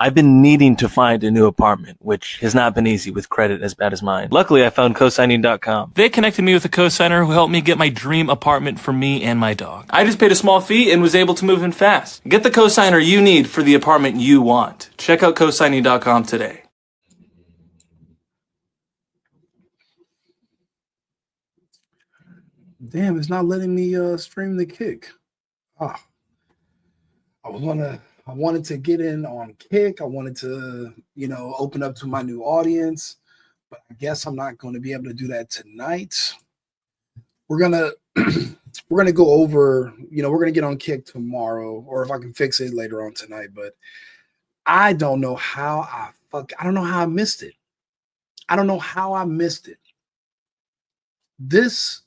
I've been needing to find a new apartment, which has not been easy with credit as bad as mine. Luckily, I found cosigning.com. They connected me with a cosigner who helped me get my dream apartment for me and my dog. I just paid a small fee and was able to move in fast. Get the cosigner you need for the apartment you want. Check out cosigning.com today. Damn, it's not letting me stream the Kick. Ah, I wanted to get in on Kick. I wanted to, open up to my new audience, but I guess I'm not going to be able to do that tonight. We're gonna go over, we're gonna get on Kick tomorrow, or if I can fix it later on tonight. But I don't know how I don't know how I missed it. I don't know how I missed it. This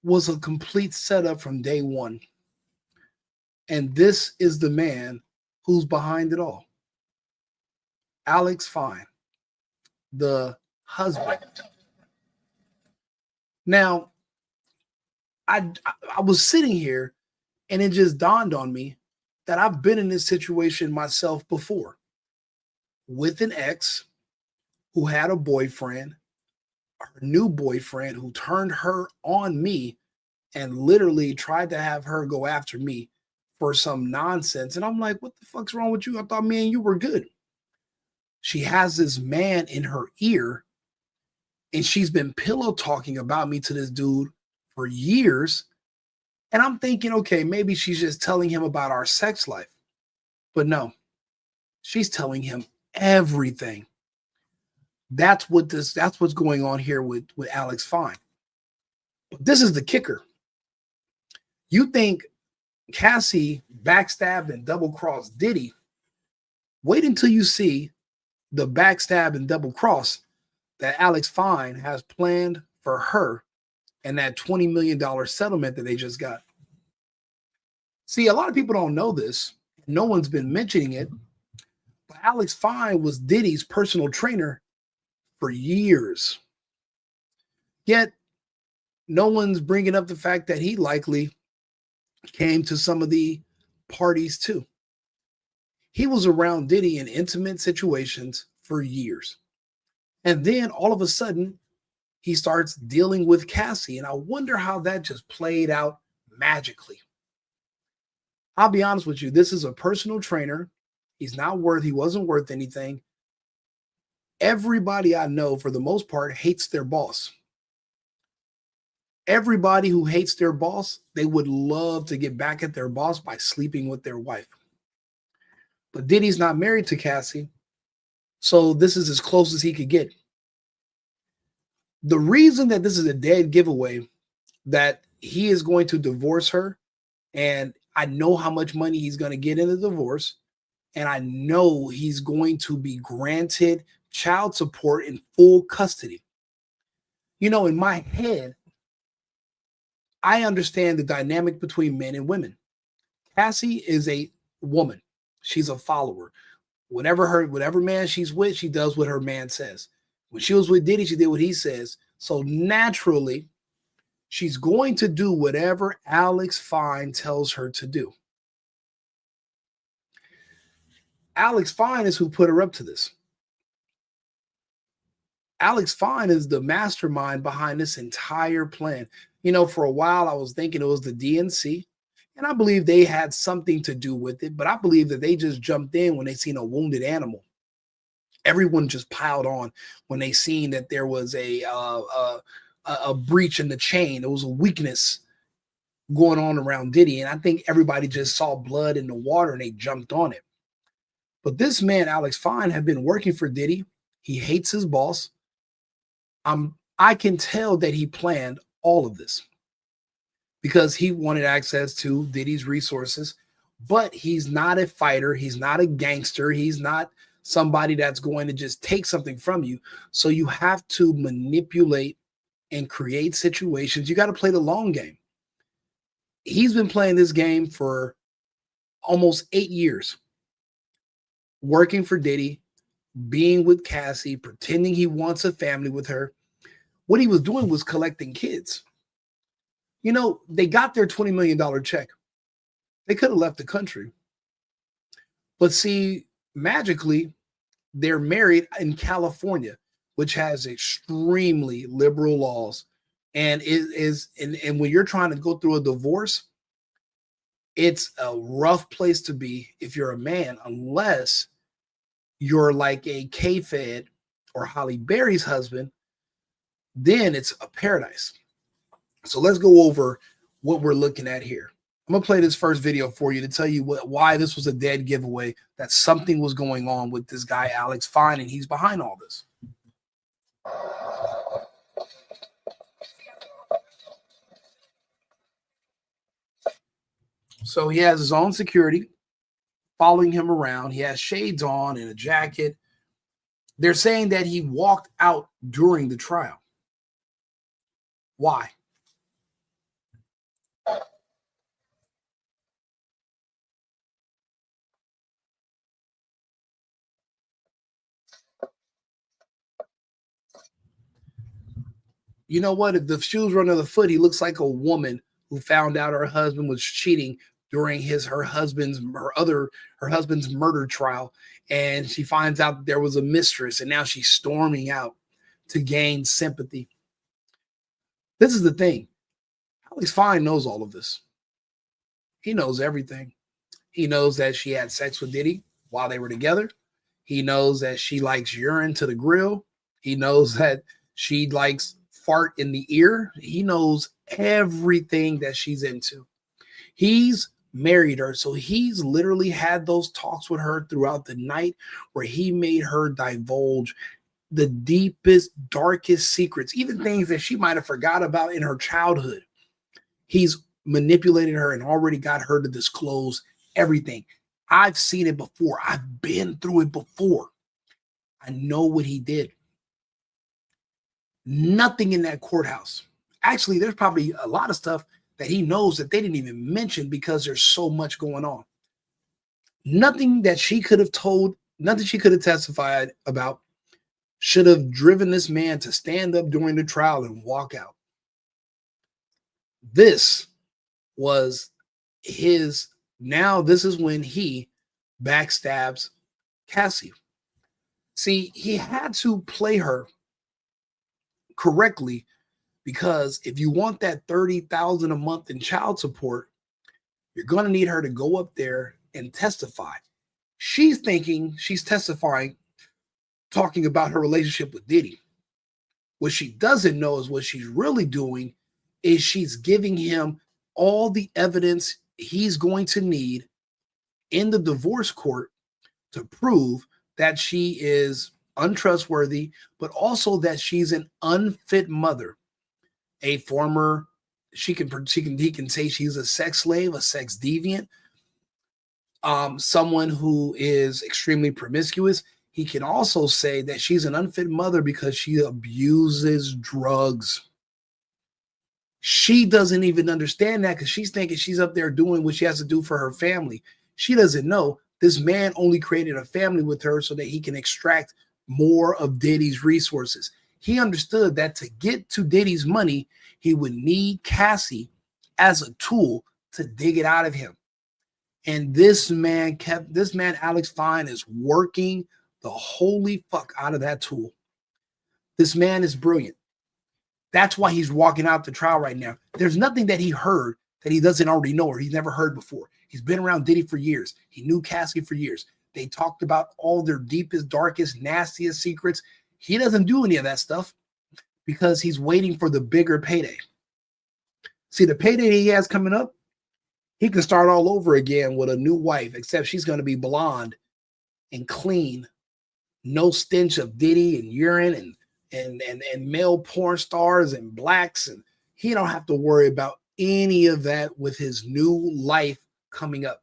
was a complete setup from day one. And this is the man who's behind it all. Alex Fine, the husband. Now, I was sitting here and it just dawned on me that I've been in this situation myself before with an ex who had a boyfriend, her new boyfriend who turned her on me and literally tried to have her go after me for some nonsense. And I'm like, what the fuck's wrong with you? I thought me and you were good. She has this man in her ear and she's been pillow talking about me to this dude for years. And I'm thinking, okay, maybe she's just telling him about our sex life. But no, she's telling him everything. That's what's going on here with Alex Fine. But this is the kicker. You think Cassie backstabbed and double-crossed Diddy. Wait until you see the backstab and double-cross that Alex Fine has planned for her and that $20 million settlement that they just got. See, a lot of people don't know this. No one's been mentioning it. But Alex Fine was Diddy's personal trainer for years. Yet, no one's bringing up the fact that he likely came to some of the parties too. He was around Diddy in intimate situations for years. And then all of a sudden, he starts dealing with Cassie. And I wonder how that just played out magically. I'll be honest with you. This is a personal trainer. He wasn't worth anything. Everybody I know, for the most part, hates their boss. Everybody who hates their boss, they would love to get back at their boss by sleeping with their wife. But Diddy's not married to Cassie, so this is as close as he could get. The reason that this is a dead giveaway that he is going to divorce her, and I know how much money he's going to get in the divorce, and I know he's going to be granted child support in full custody. In my head, I understand the dynamic between men and women. Cassie is a woman. She's a follower. Whatever man she's with, she does what her man says. When she was with Diddy, she did what he says. So naturally, she's going to do whatever Alex Fine tells her to do. Alex Fine is who put her up to this. Alex Fine is the mastermind behind this entire plan. For a while, I was thinking it was the DNC, and I believe they had something to do with it, but I believe that they just jumped in when they seen a wounded animal. Everyone just piled on when they seen that there was a breach in the chain. There was a weakness going on around Diddy, and I think everybody just saw blood in the water and they jumped on it. But this man, Alex Fine, had been working for Diddy. He hates his boss. I can tell that he planned all of this because he wanted access to Diddy's resources, but he's not a fighter. He's not a gangster. He's not somebody that's going to just take something from you. So you have to manipulate and create situations. You got to play the long game. He's been playing this game for almost 8 years, working for Diddy, being with Cassie, pretending he wants a family with her. What he was doing was collecting kids. They got their $20 million check. They could have left the country. But see, magically, they're married in California, which has extremely liberal laws. And and when you're trying to go through a divorce, it's a rough place to be if you're a man, unless you're like a K-Fed or Holly Berry's husband, then it's a paradise. So let's go over what we're looking at here. I'm gonna play this first video for you to tell you why this was a dead giveaway, that something was going on with this guy, Alex Fine, and he's behind all this. So he has his own security following him around. He has shades on and a jacket. They're saying that he walked out during the trial. Why? You know what? If the shoes were under the foot, he looks like a woman who found out her husband was cheating during her husband's murder trial, and she finds out that there was a mistress, and now she's storming out to gain sympathy. This is the thing. Alex Fine knows all of this. He knows everything. He knows that she had sex with Diddy while they were together. He knows that she likes urine to the grill. He knows that she likes fart in the ear. He knows everything that she's into. He's married her, so he's literally had those talks with her throughout the night where he made her divulge the deepest, darkest secrets, even things that she might have forgot about in her childhood. He's manipulated her and already got her to disclose everything. I've seen it before. I've been through it before. I know what he did. Nothing in that courthouse. Actually, there's probably a lot of stuff that he knows that they didn't even mention because there's so much going on. Nothing that she could have told, nothing she could have testified about should have driven this man to stand up during the trial and walk out. This was his, now this is when he backstabs Cassie. See, he had to play her correctly, because if you want that $30,000 a month in child support, you're going to need her to go up there and testify. She's thinking she's testifying, talking about her relationship with Diddy. What she doesn't know is what she's really doing is she's giving him all the evidence he's going to need in the divorce court to prove that she is untrustworthy, but also that she's an unfit mother, a former, he can say she's a sex slave, a sex deviant, someone who is extremely promiscuous. He can also say that she's an unfit mother because she abuses drugs. She doesn't even understand that because she's thinking she's up there doing what she has to do for her family. She doesn't know this man only created a family with her so that he can extract more of Diddy's resources. He understood that to get to Diddy's money, he would need Cassie as a tool to dig it out of him. And this man, Alex Fine, is working the holy fuck out of that tool. This man is brilliant. That's why he's walking out the trial right now. There's nothing that he heard that he doesn't already know or he's never heard before. He's been around Diddy for years. He knew Cassie for years. They talked about all their deepest, darkest, nastiest secrets. He doesn't do any of that stuff because he's waiting for the bigger payday. See, the payday he has coming up, he can start all over again with a new wife, except she's going to be blonde and clean, no stench of Diddy and urine and male porn stars and blacks, and he don't have to worry about any of that with his new life coming up.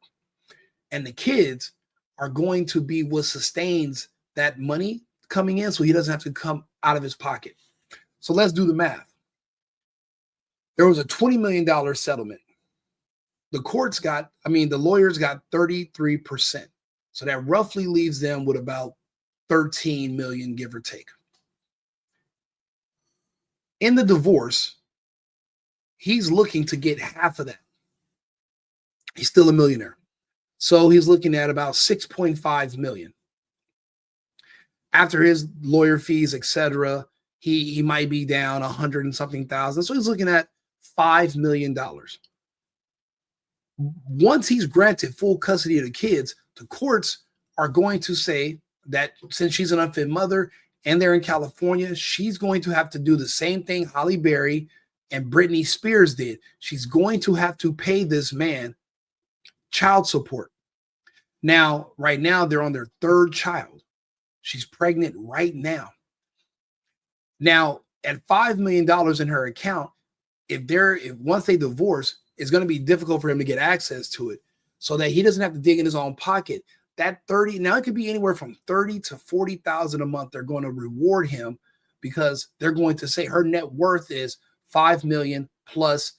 And the kids are going to be what sustains that money coming in, so he doesn't have to come out of his pocket. So let's do the math. There was a $20 million settlement. The lawyers got 33%. So that roughly leaves them with about 13 million, give or take. In the divorce, he's looking to get half of that. He's still a millionaire. So he's looking at about 6.5 million. After his lawyer fees, etc., he might be down 100 and something thousand. So he's looking at $5 million. Once he's granted full custody of the kids, the courts are going to say that since she's an unfit mother and they're in California, she's going to have to do the same thing Halle Berry and Britney Spears did. She's going to have to pay this man child support. Now, right now, they're on their third child. She's pregnant right now. Now, at $5 million in her account, if once they divorce, it's going to be difficult for him to get access to it so that he doesn't have to dig in his own pocket. That 30, now it could be anywhere from 30 to 40,000 a month. They're going to reward him because they're going to say her net worth is 5 million plus,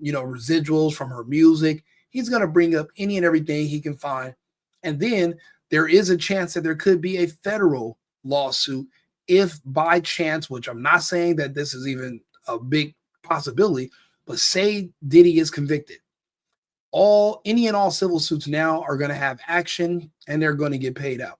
residuals from her music. He's going to bring up any and everything he can find. And then there is a chance that there could be a federal lawsuit if by chance, which I'm not saying that this is even a big possibility, but say Diddy is convicted. Any and all civil suits now are going to have action and they're going to get paid out,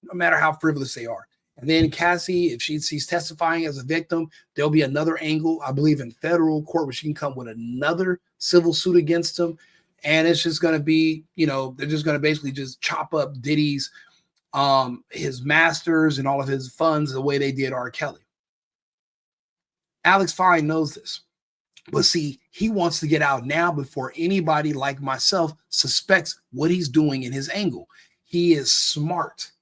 no matter how frivolous they are. And then Cassie, if she's testifying as a victim, there'll be another angle, I believe, in federal court where she can come with another civil suit against him. And it's just going to be, they're just going to basically just chop up Diddy's, his masters and all of his funds the way they did R. Kelly. Alex Fine knows this. But see, he wants to get out now before anybody like myself suspects what he's doing in his angle. He is smart.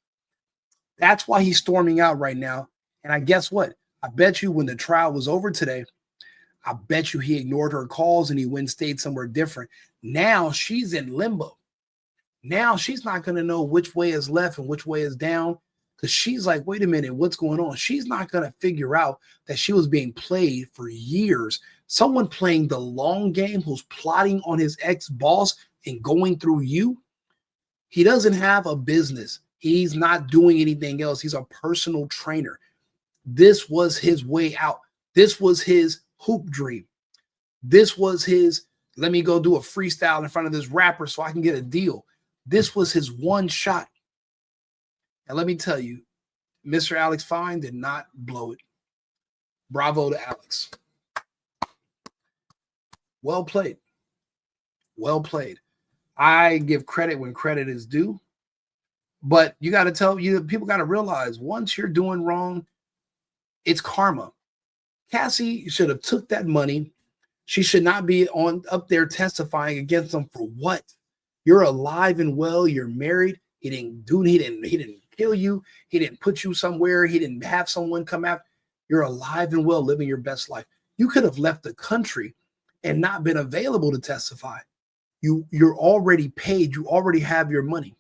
That's why he's storming out right now. And I guess what? I bet you when the trial was over today, I bet you he ignored her calls and he went and stayed somewhere different. Now she's in limbo. Now she's not going to know which way is left and which way is down because she's like, wait a minute, what's going on? She's not going to figure out that she was being played for years. Someone playing the long game who's plotting on his ex-boss and going through you. He doesn't have a business. He's not doing anything else. He's a personal trainer. This was his way out. This was his hoop dream. This was his, let me go do a freestyle in front of this rapper so I can get a deal. This was his one shot. And let me tell you, Mr. Alex Fine did not blow it. Bravo to Alex. Well played. Well played. I give credit when credit is due. But you got to people got to realize once you're doing wrong, it's karma. Cassie should have took that money. She should not be up there testifying against them for what? You're alive and well. You're married. He didn't kill you. He didn't put you somewhere. He didn't have someone come out. You're alive and well, living your best life. You could have left the country and not been available to testify. You're already paid. You already have your money.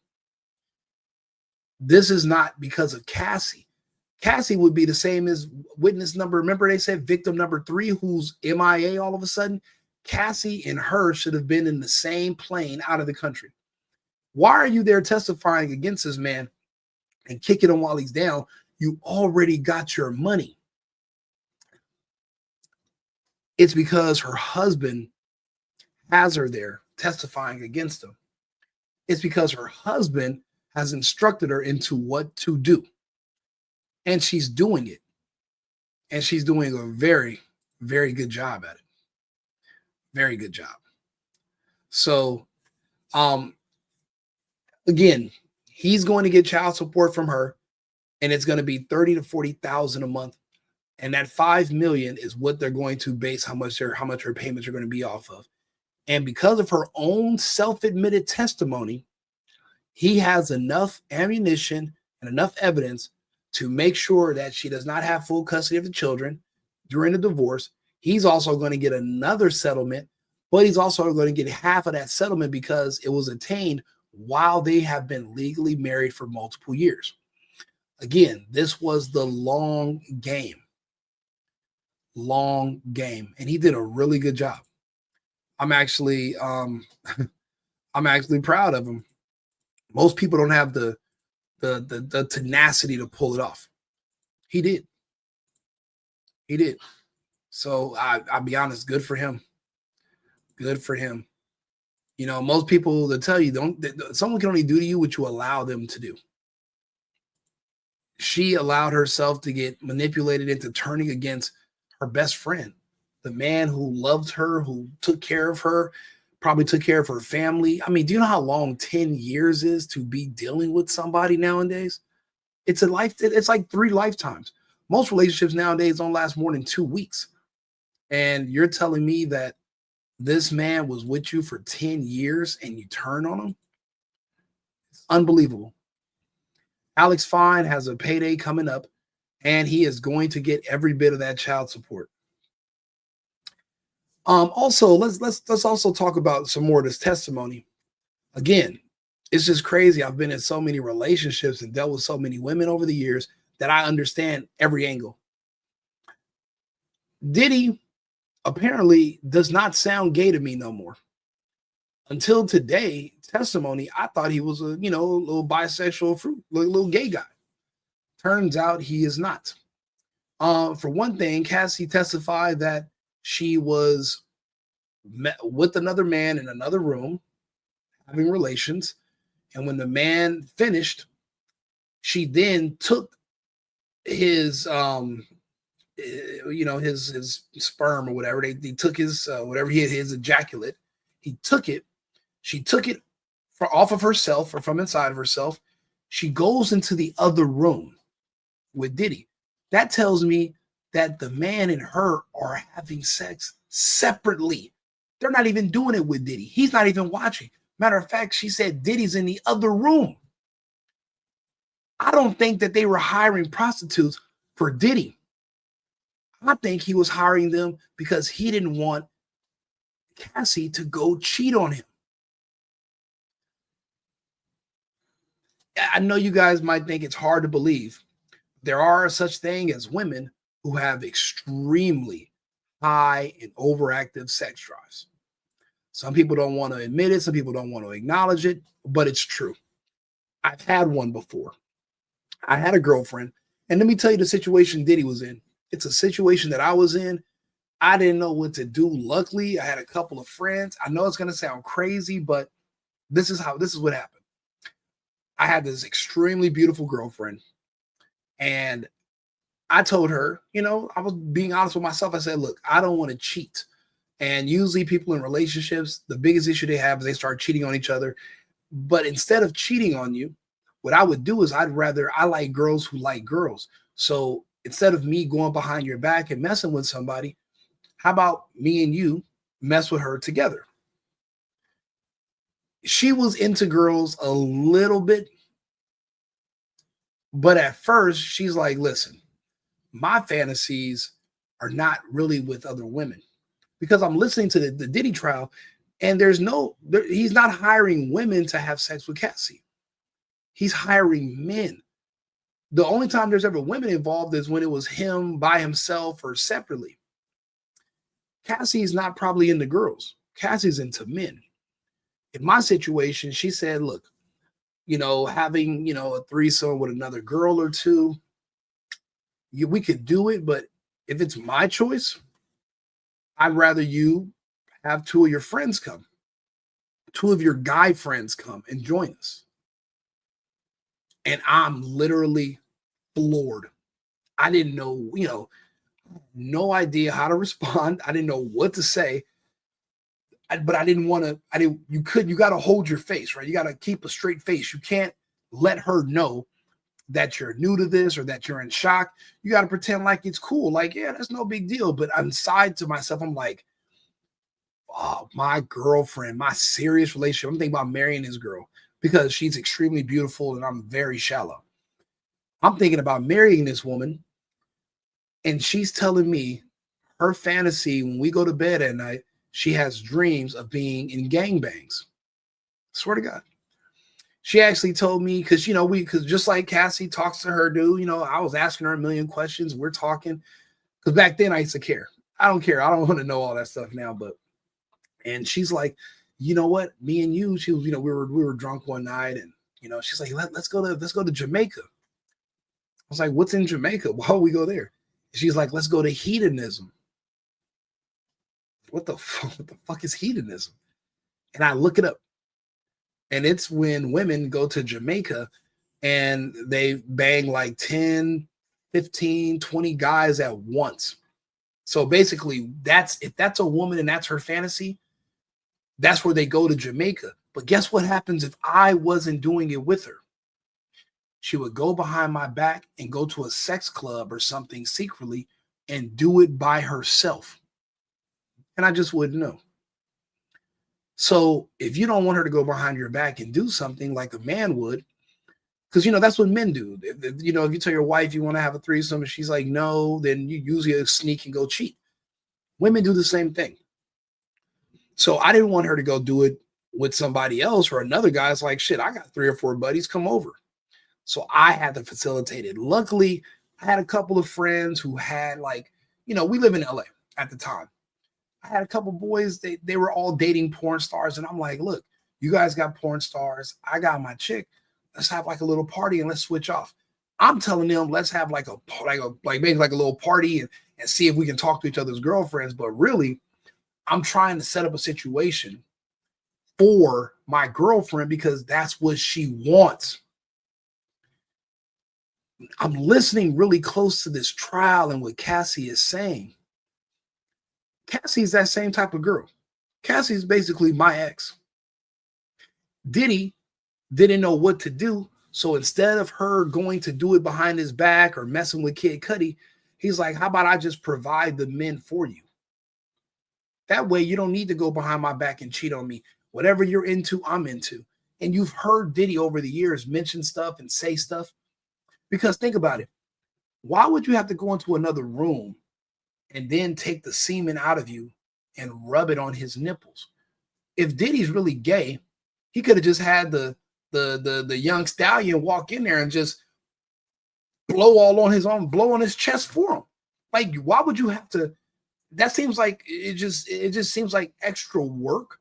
This is not because of Cassie. Cassie would be the same as witness number. Remember they said victim number 3 who's MIA all of a sudden? Cassie and her should have been in the same plane out of the country. Why are you there testifying against this man and kicking him while he's down? You already got your money. It's because her husband has her there testifying against him. It's because her husband has instructed her into what to do. And she's doing it. And she's doing a very, very good job at it. Very good job. So, again, he's going to get child support from her, and it's going to be 30 to 40,000 a month. And that 5 million is what they're going to base how much her payments are going to be off of. And because of her own self-admitted testimony, he has enough ammunition and enough evidence to make sure that she does not have full custody of the children during the divorce. He's also going to get another settlement, but he's also going to get half of that settlement because it was attained while they have been legally married for multiple years. Again, this was the long game. Long game. And he did a really good job. I'm actually proud of him. Most people don't have the tenacity to pull it off. He did. He did. So I'll be honest, good for him. Good for him. You know, most people that tell you someone can only do to you what you allow them to do. she allowed herself to get manipulated into turning against her best friend, the man who loved her, who took care of her, probably took care of her family. I mean, do you know how long 10 years is to be dealing with somebody nowadays? It's a life. It's like 3 lifetimes. Most relationships nowadays don't last more than 2 weeks. And you're telling me that this man was with you for 10 years and you turn on him? It's unbelievable. Alex Fine has a payday coming up, and he is going to get every bit of that child support. Also, let's also talk about some more of this testimony. Again, it's just crazy. I've been in so many relationships and dealt with so many women over the years that I understand every angle. Diddy apparently does not sound gay to me no more. Until today, testimony, I thought he was a little bisexual fruit, little gay guy. Turns out he is not. For one thing, Cassie testified that she was with another man in another room having relations, and when the man finished, she then took his his sperm or whatever. They took his whatever he had, his ejaculate. He took it. She took it off of herself or from inside of herself. She goes into the other room with Diddy. That tells me that the man and her are having sex separately. They're not even doing it with Diddy. He's not even watching. Matter of fact, she said Diddy's in the other room. I don't think that they were hiring prostitutes for Diddy. I think he was hiring them because he didn't want Cassie to go cheat on him. I know you guys might think it's hard to believe. There are such thing as women who have extremely high and overactive sex drives. Some people don't want to admit it. Some people don't want to acknowledge it, but it's true. I've had one before. I had a girlfriend, and let me tell you the situation Diddy was in. It's a situation that I was in. I didn't know what to do. Luckily, I had a couple of friends. I know it's going to sound crazy, but this is what happened. I had this extremely beautiful girlfriend, and I told her, I was being honest with myself. I said, look, I don't want to cheat. And usually people in relationships, the biggest issue they have is they start cheating on each other. But instead of cheating on you, what I would do is I like girls who like girls. So instead of me going behind your back and messing with somebody, how about me and you mess with her together? She was into girls a little bit, but at first she's like, listen, my fantasies are not really with other women, because I'm listening to the Diddy trial, and he's not hiring women to have sex with Cassie. He's hiring men. The only time there's ever women involved is when it was him by himself or separately. Cassie's not probably into girls. Cassie's into men. In my situation, she said, look, having, a threesome with another girl or two, we could do it, but if it's my choice, I'd rather you have 2 of your friends come, 2 of your guy friends come and join us. And I'm literally floored. I didn't know, no idea how to respond. I didn't know what to say. But I didn't want to, you got to hold your face, right? You got to keep a straight face. You can't let her know that you're new to this or that you're in shock. You got to pretend like it's cool. Like, yeah, that's no big deal. But inside to myself, I'm like, oh, my girlfriend, my serious relationship. I'm thinking about marrying this girl because she's extremely beautiful and I'm very shallow. I'm thinking about marrying this woman, and she's telling me her fantasy when we go to bed at night, she has dreams of being in gangbangs. Swear to God. She actually told me, because just like Cassie talks to her dude, I was asking her a million questions. We're talking, because back then I used to care. I don't care. I don't want to know all that stuff now. And she's like, you know what? Me and you, she was, we were drunk one night, and she's like, let's go to Jamaica. I was like, what's in Jamaica? Why would we go there? She's like, let's go to hedonism. What the fuck is hedonism? And I look it up. And it's when women go to Jamaica and they bang like 10, 15, 20 guys at once. So basically, if that's a woman and that's her fantasy, that's where they go to Jamaica. But guess what happens if I wasn't doing it with her? She would go behind my back and go to a sex club or something secretly and do it by herself. And I just wouldn't know. So if you don't want her to go behind your back and do something like a man would, because, that's what men do. If you tell your wife you want to have a threesome and she's like, no, then you usually sneak and go cheat. Women do the same thing. So I didn't want her to go do it with somebody else or another guy. It's like, shit, I got 3 or 4 buddies, come over. So I had to facilitate it. Luckily, I had a couple of friends who had we live in LA at the time. I had a couple boys, they were all dating porn stars. And I'm like, look, you guys got porn stars. I got my chick. Let's have like a little party and let's switch off. I'm telling them, let's have maybe a little party and see if we can talk to each other's girlfriends. But really, I'm trying to set up a situation for my girlfriend because that's what she wants. I'm listening really close to this trial and what Cassie is saying. Cassie's that same type of girl. Cassie's basically my ex. Diddy didn't know what to do. So instead of her going to do it behind his back or messing with Kid Cudi, he's like, how about I just provide the men for you? That way you don't need to go behind my back and cheat on me. Whatever you're into, I'm into. And you've heard Diddy over the years mention stuff and say stuff. Because think about it. Why would you have to go into another room and then take the semen out of you and rub it on his nipples? If Diddy's really gay, he could have just had the young stallion walk in there and just blow on his chest for him. Like, why would you have to? That seems like it just seems like extra work.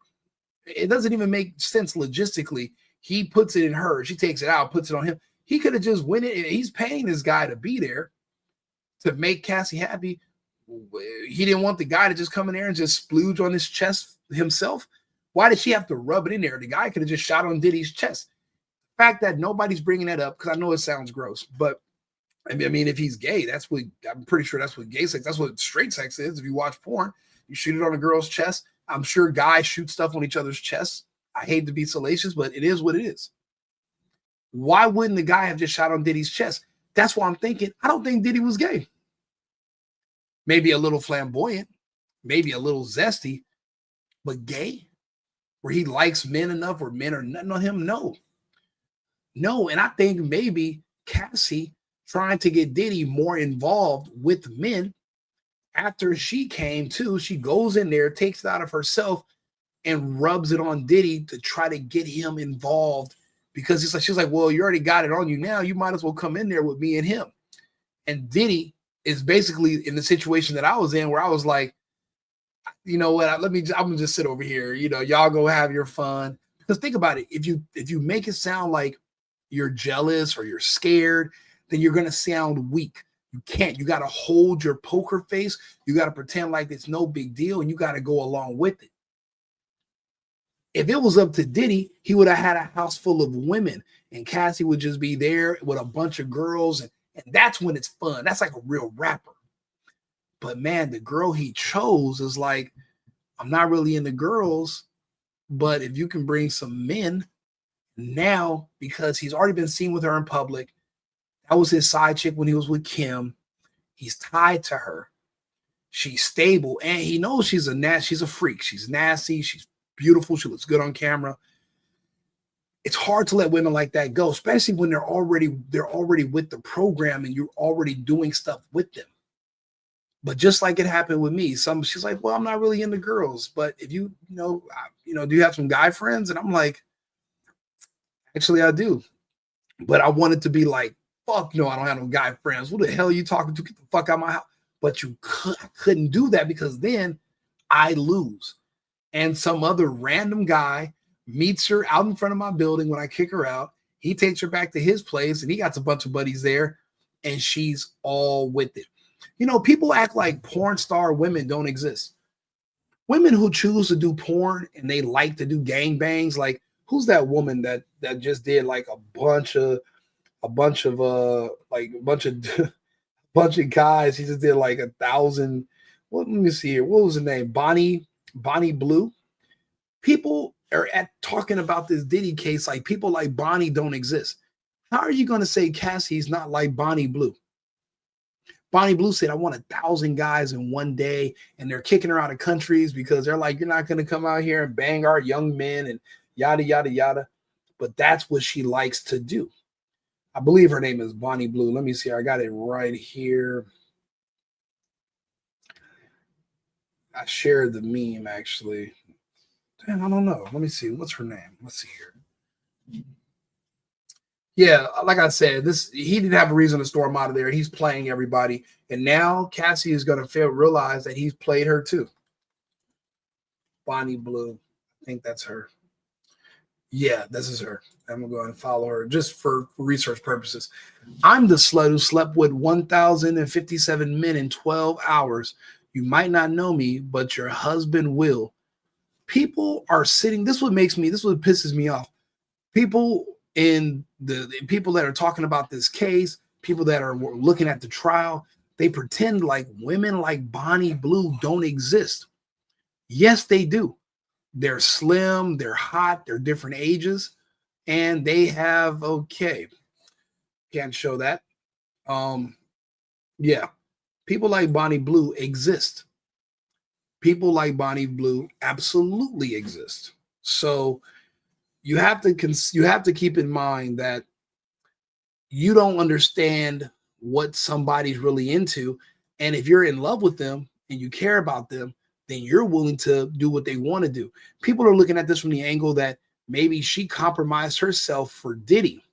It doesn't even make sense logistically. He puts it in her, she takes it out, puts it on him. He could have just went in. He's paying this guy to be there to make Cassie happy. He didn't want the guy to just come in there and just splooge on his chest himself. Why did she have to rub it in there? The guy could have just shot on Diddy's chest. The fact that nobody's bringing that up, because I know it sounds gross, but I mean, if he's gay, I'm pretty sure that's what gay sex, that's what straight sex is. If you watch porn, you shoot it on a girl's chest. I'm sure guys shoot stuff on each other's chests. I hate to be salacious, but it is what it is. Why wouldn't the guy have just shot on Diddy's chest? That's why I'm thinking, I don't think Diddy was gay. Maybe a little flamboyant, maybe a little zesty, but gay? Where he likes men enough where men are nothing on him? No. And I think maybe Cassie trying to get Diddy more involved with men after she came too, she goes in there, takes it out of herself and rubs it on Diddy to try to get him involved because she's like, well, you already got it on you now. You might as well come in there with me and him. And Diddy is basically in the situation that I was in where I was like, you know what? I'm gonna just sit over here. Y'all go have your fun. Because think about it. If you make it sound like you're jealous or you're scared, then you're gonna sound weak. You can't. You gotta hold your poker face. You gotta pretend like it's no big deal, and you gotta go along with it. If it was up to Diddy, he would have had a house full of women, and Cassie would just be there with a bunch of girls, and that's when it's fun. That's like a real rapper. But man, the girl he chose is like, I'm not really into girls, but if you can bring some men now, because he's already been seen with her in public, that was his side chick when he was with Kim. He's tied to her. She's stable, and he knows she's a freak. She's nasty. She's beautiful. She looks good on camera. It's hard to let women like that go, especially when they're already with the program and you're already doing stuff with them. But just like it happened with me, she's like, well, I'm not really into girls, but if do you have some guy friends? And I'm like, actually, I do. But I wanted to be like, fuck no, I don't have no guy friends. What the hell are you talking to? Get the fuck out of my house. But I couldn't do that because then I lose. And some other random guy meets her out in front of my building when I kick her out. He takes her back to his place and he got a bunch of buddies there and she's all with it. People act like porn star women don't exist. Women who choose to do porn and they like to do gangbangs, like who's that woman that just did like a bunch of a bunch of bunch of guys. He just did like 1,000. Let me see here. What was the name? Bonnie Blue. People are talking about this Diddy case like people like Bonnie don't exist. How are you going to say Cassie's not like Bonnie Blue? Bonnie Blue said, I want 1,000 guys in one day, and they're kicking her out of countries because they're like, you're not going to come out here and bang our young men and yada, yada, yada. But that's what she likes to do. I believe her name is Bonnie Blue. Let me see. I got it right here. I shared the meme, actually. Damn, I don't know. Let me see. What's her name? Let's see here. Yeah, like I said, he didn't have a reason to storm out of there. He's playing everybody. And now Cassie is going to realize that he's played her too. Bonnie Blue. I think that's her. Yeah, this is her. I'm going to go ahead and follow her just for research purposes. I'm the slut who slept with 1,057 men in 12 hours. You might not know me, but your husband will. People are sitting. This is what pisses me off. People the people that are talking about this case, people that are looking at the trial, they pretend like women like Bonnie Blue don't exist. Yes, they do. They're slim, they're hot, they're different ages, and they have can't show that. Yeah, people like Bonnie Blue exist. People like Bonnie Blue absolutely exist. So you have to keep in mind that you don't understand what somebody's really into, and if you're in love with them and you care about them, then you're willing to do what they want to do. People are looking at this from the angle that maybe she compromised herself for Diddy.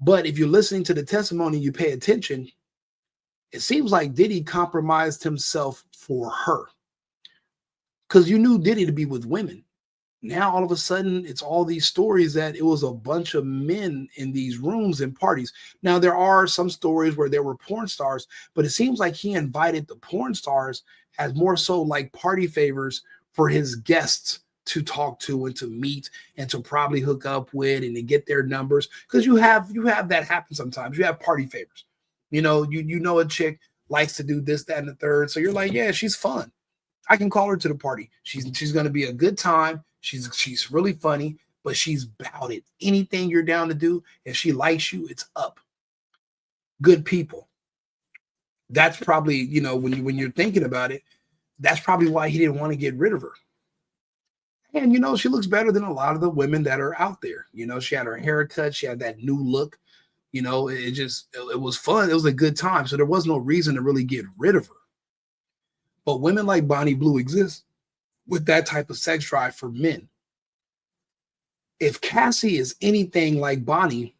But if you're listening to the testimony, you pay attention, it seems like Diddy compromised himself for her. Because you knew Diddy to be with women. Now, all of a sudden, it's all these stories that it was a bunch of men in these rooms and parties. Now, there are some stories where there were porn stars, but it seems like he invited the porn stars as more so like party favors for his guests to talk to and to meet and to probably hook up with and to get their numbers. Because you have that happen sometimes. You have party favors. You know a chick likes to do this, that, and the third. So you're like, yeah, she's fun. I can call her to the party. She's going to be a good time. She's really funny, but she's about it. Anything you're down to do, if she likes you, it's up. Good people. That's probably, when you're thinking about it, that's probably why he didn't want to get rid of her. And, she looks better than a lot of the women that are out there. She had her haircut. She had that new look. It was fun. It was a good time. So there was no reason to really get rid of her. But women like Bonnie Blue exist with that type of sex drive for men. If Cassie is anything like Bonnie,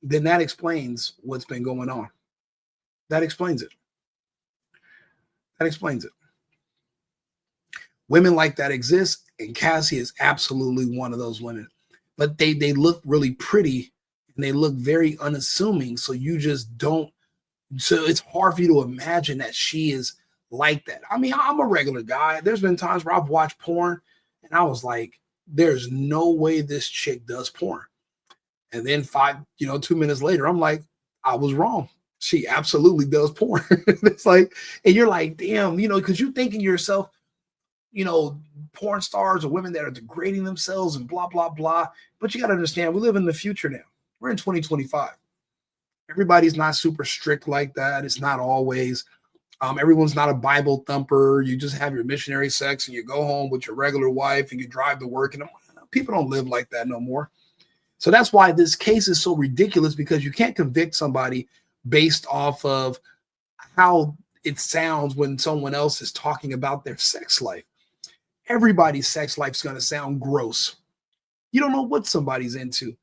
then that explains what's been going on. That explains it. Women like that exist, and Cassie is absolutely one of those women. But they look really pretty, and they look very unassuming, so you just don't. So it's hard for you to imagine that she is like that. I mean, I'm a regular guy. There's been times where I've watched porn, and I was like, there's no way this chick does porn. And then 2 minutes later, I'm like, I was wrong. She absolutely does porn. It's like, and you're like, damn, because you're thinking to yourself, porn stars or women that are degrading themselves and blah, blah, blah. But you got to understand, we live in the future now. We're in 2025. Everybody's not super strict like that. It's not always. Everyone's not a Bible thumper. You just have your missionary sex and you go home with your regular wife and you drive to work. And people don't live like that no more. So that's why this case is so ridiculous, because you can't convict somebody based off of how it sounds when someone else is talking about their sex life. Everybody's sex life is going to sound gross. You don't know what somebody's into,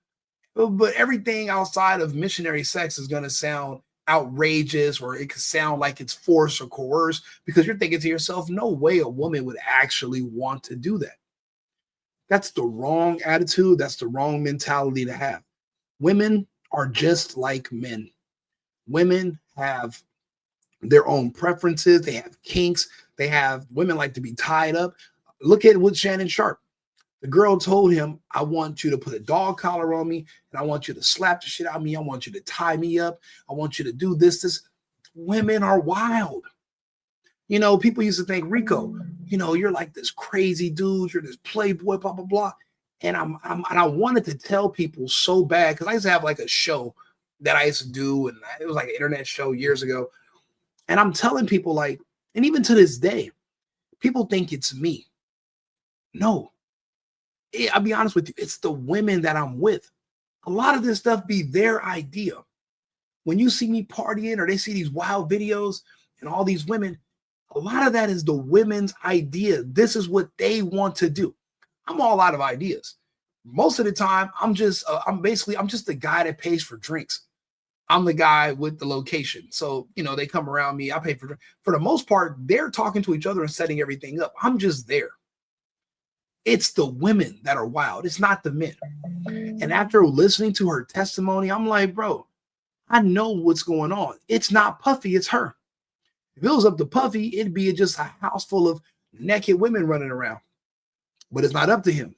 but everything outside of missionary sex is going to sound outrageous, or it could sound like it's forced or coerced, because you're thinking to yourself, no way a woman would actually want to do that. That's the wrong attitude. That's the wrong mentality to have. Women are just like men. Women have their own preferences. They have kinks. Women like to be tied up. Look at with Shannon Sharp. The girl told him, I want you to put a dog collar on me, and I want you to slap the shit out of me. I want you to tie me up. I want you to do this. Women are wild. You know, people used to think, Rico, you know, you're like this crazy dude. You're this playboy, blah, blah, blah. And I wanted to tell people so bad, because I used to have like a show that I used to do, and it was like an internet show years ago. And I'm telling people, like, and even to this day, people think it's me. No, I'll be honest with you, it's the women that I'm with. A lot of this stuff be their idea. When you see me partying or they see these wild videos and all these women, a lot of that is the women's idea. This is what they want to do. I'm all out of ideas. Most of the time, I'm just the guy that pays for drinks. I'm the guy with the location. So, you know, they come around me, I pay for drinks. For the most part, they're talking to each other and setting everything up. I'm just there. It's the women that are wild. It's not the men. And after listening to her testimony, I'm like, bro, I know what's going on. It's not Puffy, it's her. If it was up to Puffy, it'd be just a house full of naked women running around. But it's not up to him.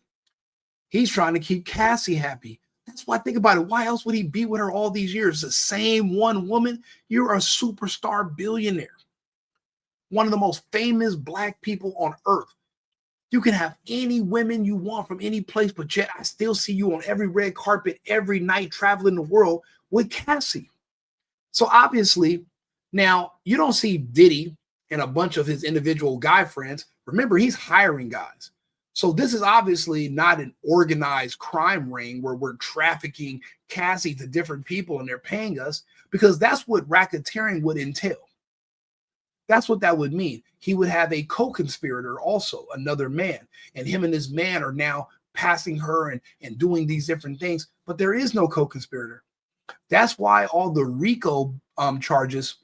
He's trying to keep Cassie happy. That's why I think about it. Why else would he be with her all these years? The same one woman. You're a superstar billionaire. One of the most famous black people on earth. You can have any women you want from any place, but yet I still see you on every red carpet every night traveling the world with Cassie. So obviously, now you don't see Diddy and a bunch of his individual guy friends. Remember, he's hiring guys. So this is obviously not an organized crime ring where we're trafficking Cassie to different people and they're paying us, because that's what racketeering would entail. That's what that would mean. He would have a co-conspirator also, another man, and him and his man are now passing her and doing these different things, but there is no co-conspirator. That's why all the RICO charges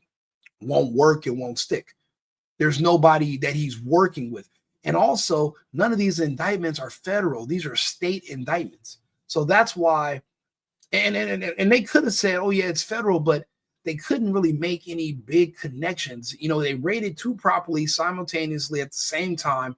won't work and won't stick. There's nobody that he's working with. And also, none of these indictments are federal. These are state indictments. So that's why, and they could have said, oh yeah, it's federal, but they couldn't really make any big connections. You know, they raided two properties simultaneously at the same time,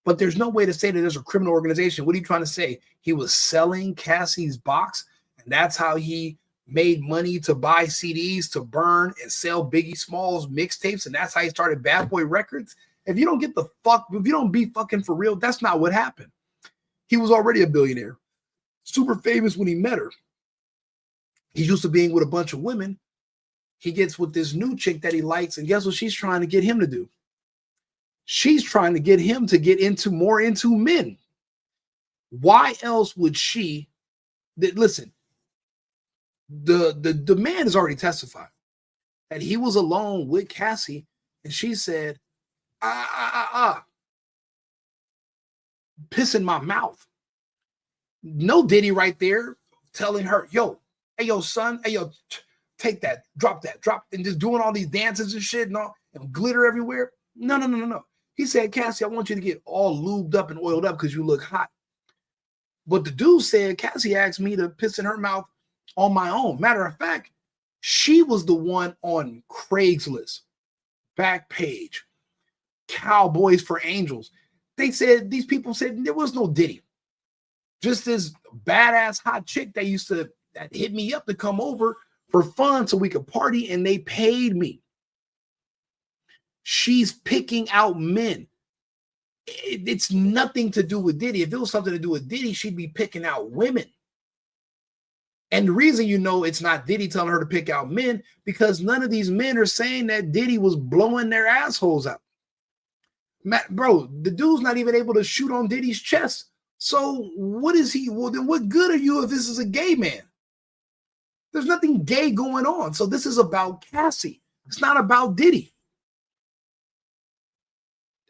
but there's no way to say that there's a criminal organization. What are you trying to say? He was selling Cassie's box, and that's how he made money to buy CDs to burn and sell Biggie Smalls mixtapes, and that's how he started Bad Boy Records. If you don't get the fuck, if you don't be fucking for real, that's not what happened. He was already a billionaire, super famous when he met her. He's used to being with a bunch of women. He gets with this new chick that he likes, and guess what she's trying to get him to do? She's trying to get him to get more into men. Why else would she? Listen, the man has already testified that he was alone with Cassie, and she said, piss in my mouth. No Diddy right there telling her, yo, hey, yo, son, hey, yo, take that, drop, and just doing all these dances and shit and all, and glitter everywhere. No. He said, Cassie, I want you to get all lubed up and oiled up because you look hot. But the dude said, Cassie asked me to piss in her mouth on my own. Matter of fact, she was the one on Craigslist, Backpage, Cowboys for Angels. They said, these people said there was no Diddy. Just this badass hot chick that hit me up to come over for fun so we could party, and they paid me. She's picking out men. It's nothing to do with Diddy. If it was something to do with Diddy, she'd be picking out women. And the reason you know it's not Diddy telling her to pick out men, because none of these men are saying that Diddy was blowing their assholes out. Bro, the dude's not even able to shoot on Diddy's chest. So what is he? Well, then what good are you if this is a gay man? There's nothing gay going on. So this is about Cassie. It's not about Diddy.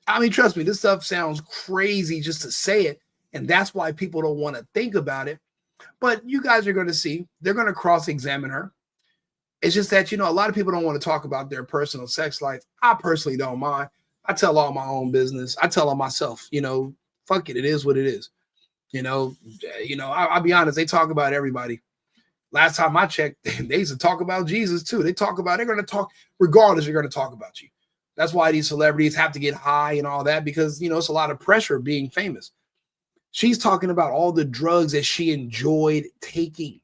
I mean, trust me, this stuff sounds crazy just to say it. And that's why people don't want to think about it. But you guys are going to see, they're going to cross-examine her. It's just that, you know, a lot of people don't want to talk about their personal sex life. I personally don't mind. I tell all my own business. I tell on myself, you know, fuck it. It is what it is. I'll be honest. They talk about everybody. Last time I checked, they used to talk about Jesus too. They're going to talk, regardless, they're going to talk about you. That's why these celebrities have to get high and all that, because, you know, it's a lot of pressure being famous. She's talking about all the drugs that she enjoyed taking,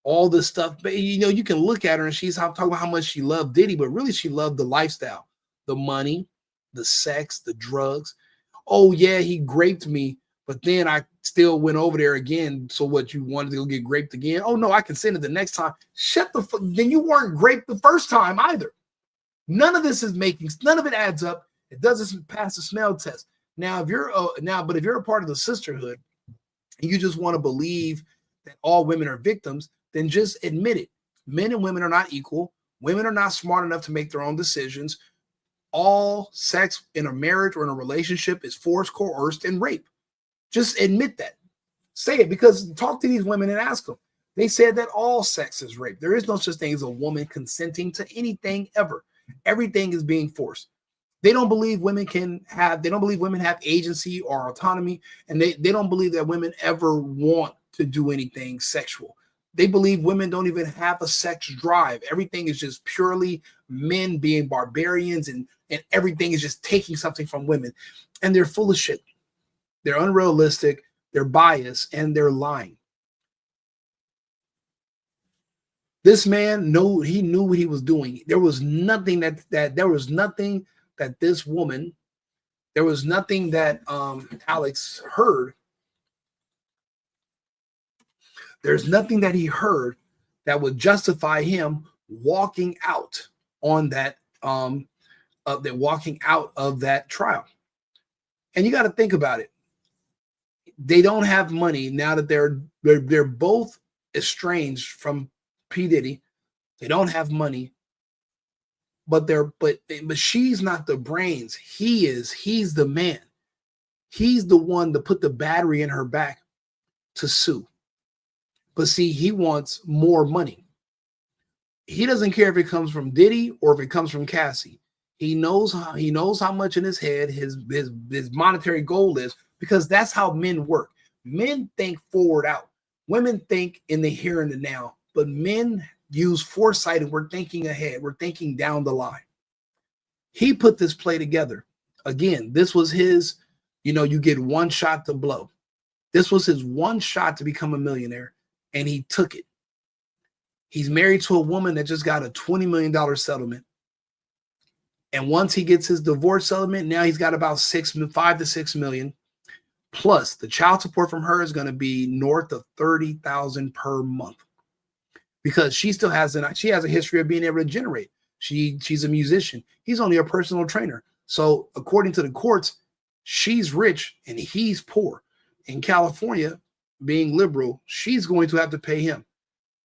all the stuff. But you know, you can look at her and she's talking about how much she loved Diddy, but really she loved the lifestyle, the money, the sex, the drugs. Oh yeah, he raped me, but then I still went over there again. So what, you wanted to go get raped again? Oh no, I can send it the next time. Shut the fuck. Then you weren't raped the first time either. None of this is none of it adds up. It doesn't pass the smell test. Now, if you're a part of the sisterhood, and you just want to believe that all women are victims, then just admit it. Men and women are not equal. Women are not smart enough to make their own decisions. All sex in a marriage or in a relationship is forced, coerced, and rape. Just admit that. Say it, because talk to these women and ask them. They said that all sex is rape. There is no such thing as a woman consenting to anything ever. Everything is being forced. They don't believe women have agency or autonomy, and they don't believe that women ever want to do anything sexual. They believe women don't even have a sex drive. Everything is just purely men being barbarians, and everything is just taking something from women. And they're full of shit. They're unrealistic, they're biased, and they're lying. This man knew what he was doing. There was nothing that this woman, there was nothing that Alex heard. There's nothing that he heard that would justify him walking out on that walking out of that trial. And you got to think about it. They don't have money now that they're both estranged from P. Diddy. They don't have money, but she's not the brains. He's the man. He's the one to put the battery in her back to sue. But see, he wants more money. He doesn't care if it comes from Diddy or if it comes from Cassie. He knows how much in his head his monetary goal is, because that's how men work. Men think forward out. Women think in the here and the now, but men use foresight, and we're thinking ahead. We're thinking down the line. He put this play together. Again, this was his, you get one shot to blow. This was his one shot to become a millionaire, and he took it. He's married to a woman that just got a $20 million settlement. And once he gets his divorce settlement, now he's got about 5 to 6 million. Plus, the child support from her is going to be north of $30,000 per month, because she has a history of being able to generate. She's a musician. He's only a personal trainer. So according to the courts, she's rich and he's poor. In California, being liberal, she's going to have to pay him.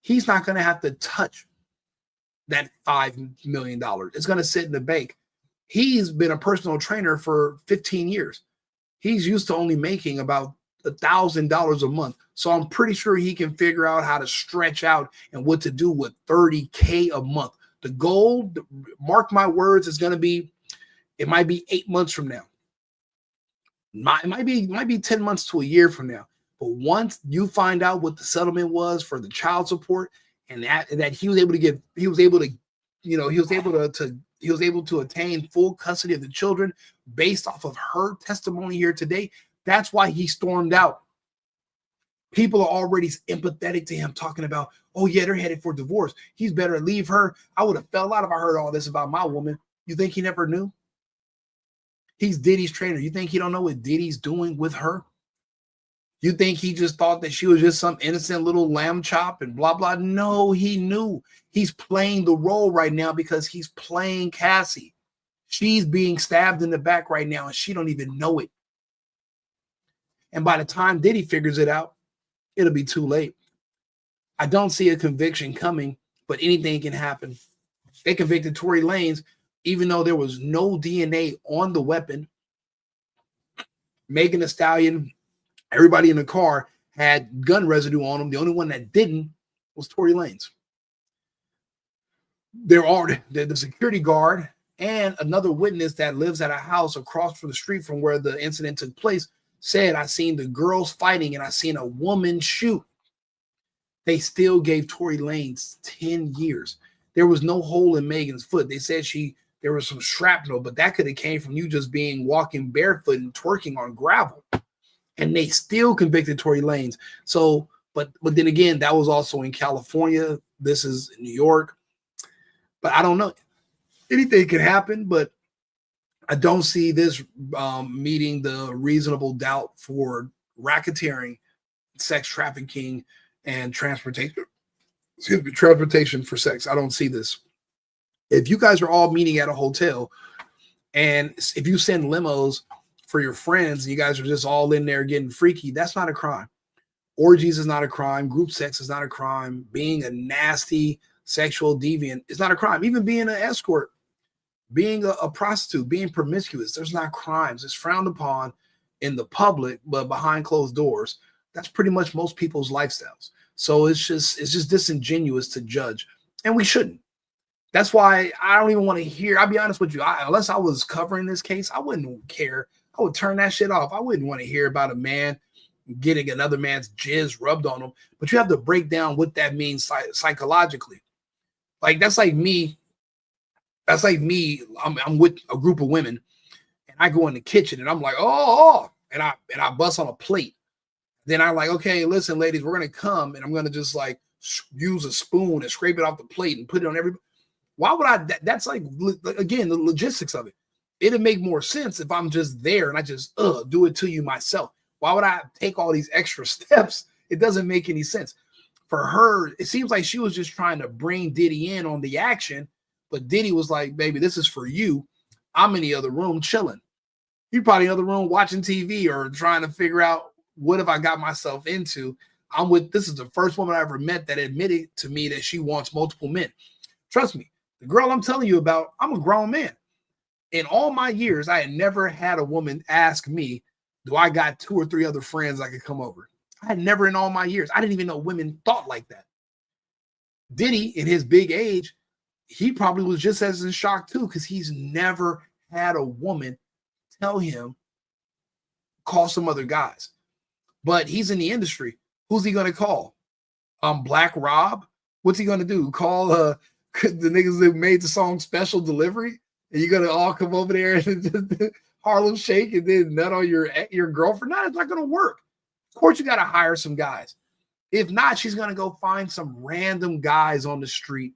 He's not going to have to touch that $5 million. It's going to sit in the bank. He's been a personal trainer for 15 years. He's used to only making about $1,000 a month. So I'm pretty sure he can figure out how to stretch out and what to do with $30K a month. The goal, mark my words, is going to be, it might be 8 months from now. It might be 10 months to a year from now. But once you find out what the settlement was for the child support, and that he was able to attain full custody of the children based off of her testimony here today, that's why he stormed out. People are already empathetic to him, talking about, oh yeah, they're headed for divorce. He's better leave her. I would have fell out if I heard all this about my woman. You think he never knew? He's Diddy's trainer. You think he don't know what Diddy's doing with her? You think he just thought that she was just some innocent little lamb chop and blah, blah? No, he knew. He's playing the role right now because he's playing Cassie. She's being stabbed in the back right now, and she don't even know it. And by the time Diddy figures it out, it'll be too late. I don't see a conviction coming, but anything can happen. They convicted Tory Lanez, even though there was no DNA on the weapon. Megan Thee Stallion, everybody in the car had gun residue on them. The only one that didn't was Tory Lanez. The security guard and another witness that lives at a house across from the street from where the incident took place said, I seen the girls fighting and I seen a woman shoot. They still gave Tory Lanez 10 years. There was no hole in Megan's foot. They said there was some shrapnel, but that could have came from you just walking barefoot and twerking on gravel. and they still convicted Tory Lanez. So, but then again, that was also in California. This is New York. But I don't know. Anything could happen, but I don't see this meeting the reasonable doubt for racketeering, sex trafficking, and transportation. Excuse me, transportation for sex. I don't see this. If you guys are all meeting at a hotel, and if you send limos for your friends, and you guys are just all in there getting freaky, that's not a crime. Orgies is not a crime. Group sex is not a crime. Being a nasty sexual deviant is not a crime. Even being an escort, being a prostitute, being promiscuous, there's not crimes. It's frowned upon in the public, but behind closed doors, that's pretty much most people's lifestyles. So it's just disingenuous to judge, and we shouldn't. That's why I don't even want to hear. I'll be honest with you. Unless I was covering this case, I wouldn't care. I would turn that shit off. I wouldn't want to hear about a man getting another man's jizz rubbed on him. But you have to break down what that means psychologically. Like that's like me. That's like me. I'm with a group of women, and I go in the kitchen, and I'm like, oh, and I bust on a plate. Then I'm like, okay, listen, ladies, we're gonna come, and I'm gonna just like use a spoon and scrape it off the plate and put it on everybody. Why would I? That's like, again, the logistics of it. It'd make more sense if I'm just there and I just do it to you myself. Why would I take all these extra steps? It doesn't make any sense. For her, it seems like she was just trying to bring Diddy in on the action, but Diddy was like, baby, this is for you. I'm in the other room chilling. You're probably in the other room watching TV or trying to figure out what have I got myself into. This is the first woman I ever met that admitted to me that she wants multiple men. Trust me, the girl I'm telling you about, I'm a grown man. In all my years, I had never had a woman ask me, do I got 2 or 3 other friends I could come over? I had never in all my years. I didn't even know women thought like that. Diddy, in his big age, he probably was just as in shock too, because he's never had a woman tell him, call some other guys. But he's in the industry. Who's he going to call? Black Rob? What's he going to do? Call the niggas that made the song Special Delivery? And you're going to all come over there and just Harlem Shake and then nut on your girlfriend? No, it's not going to work. Of course, you got to hire some guys. If not, she's going to go find some random guys on the street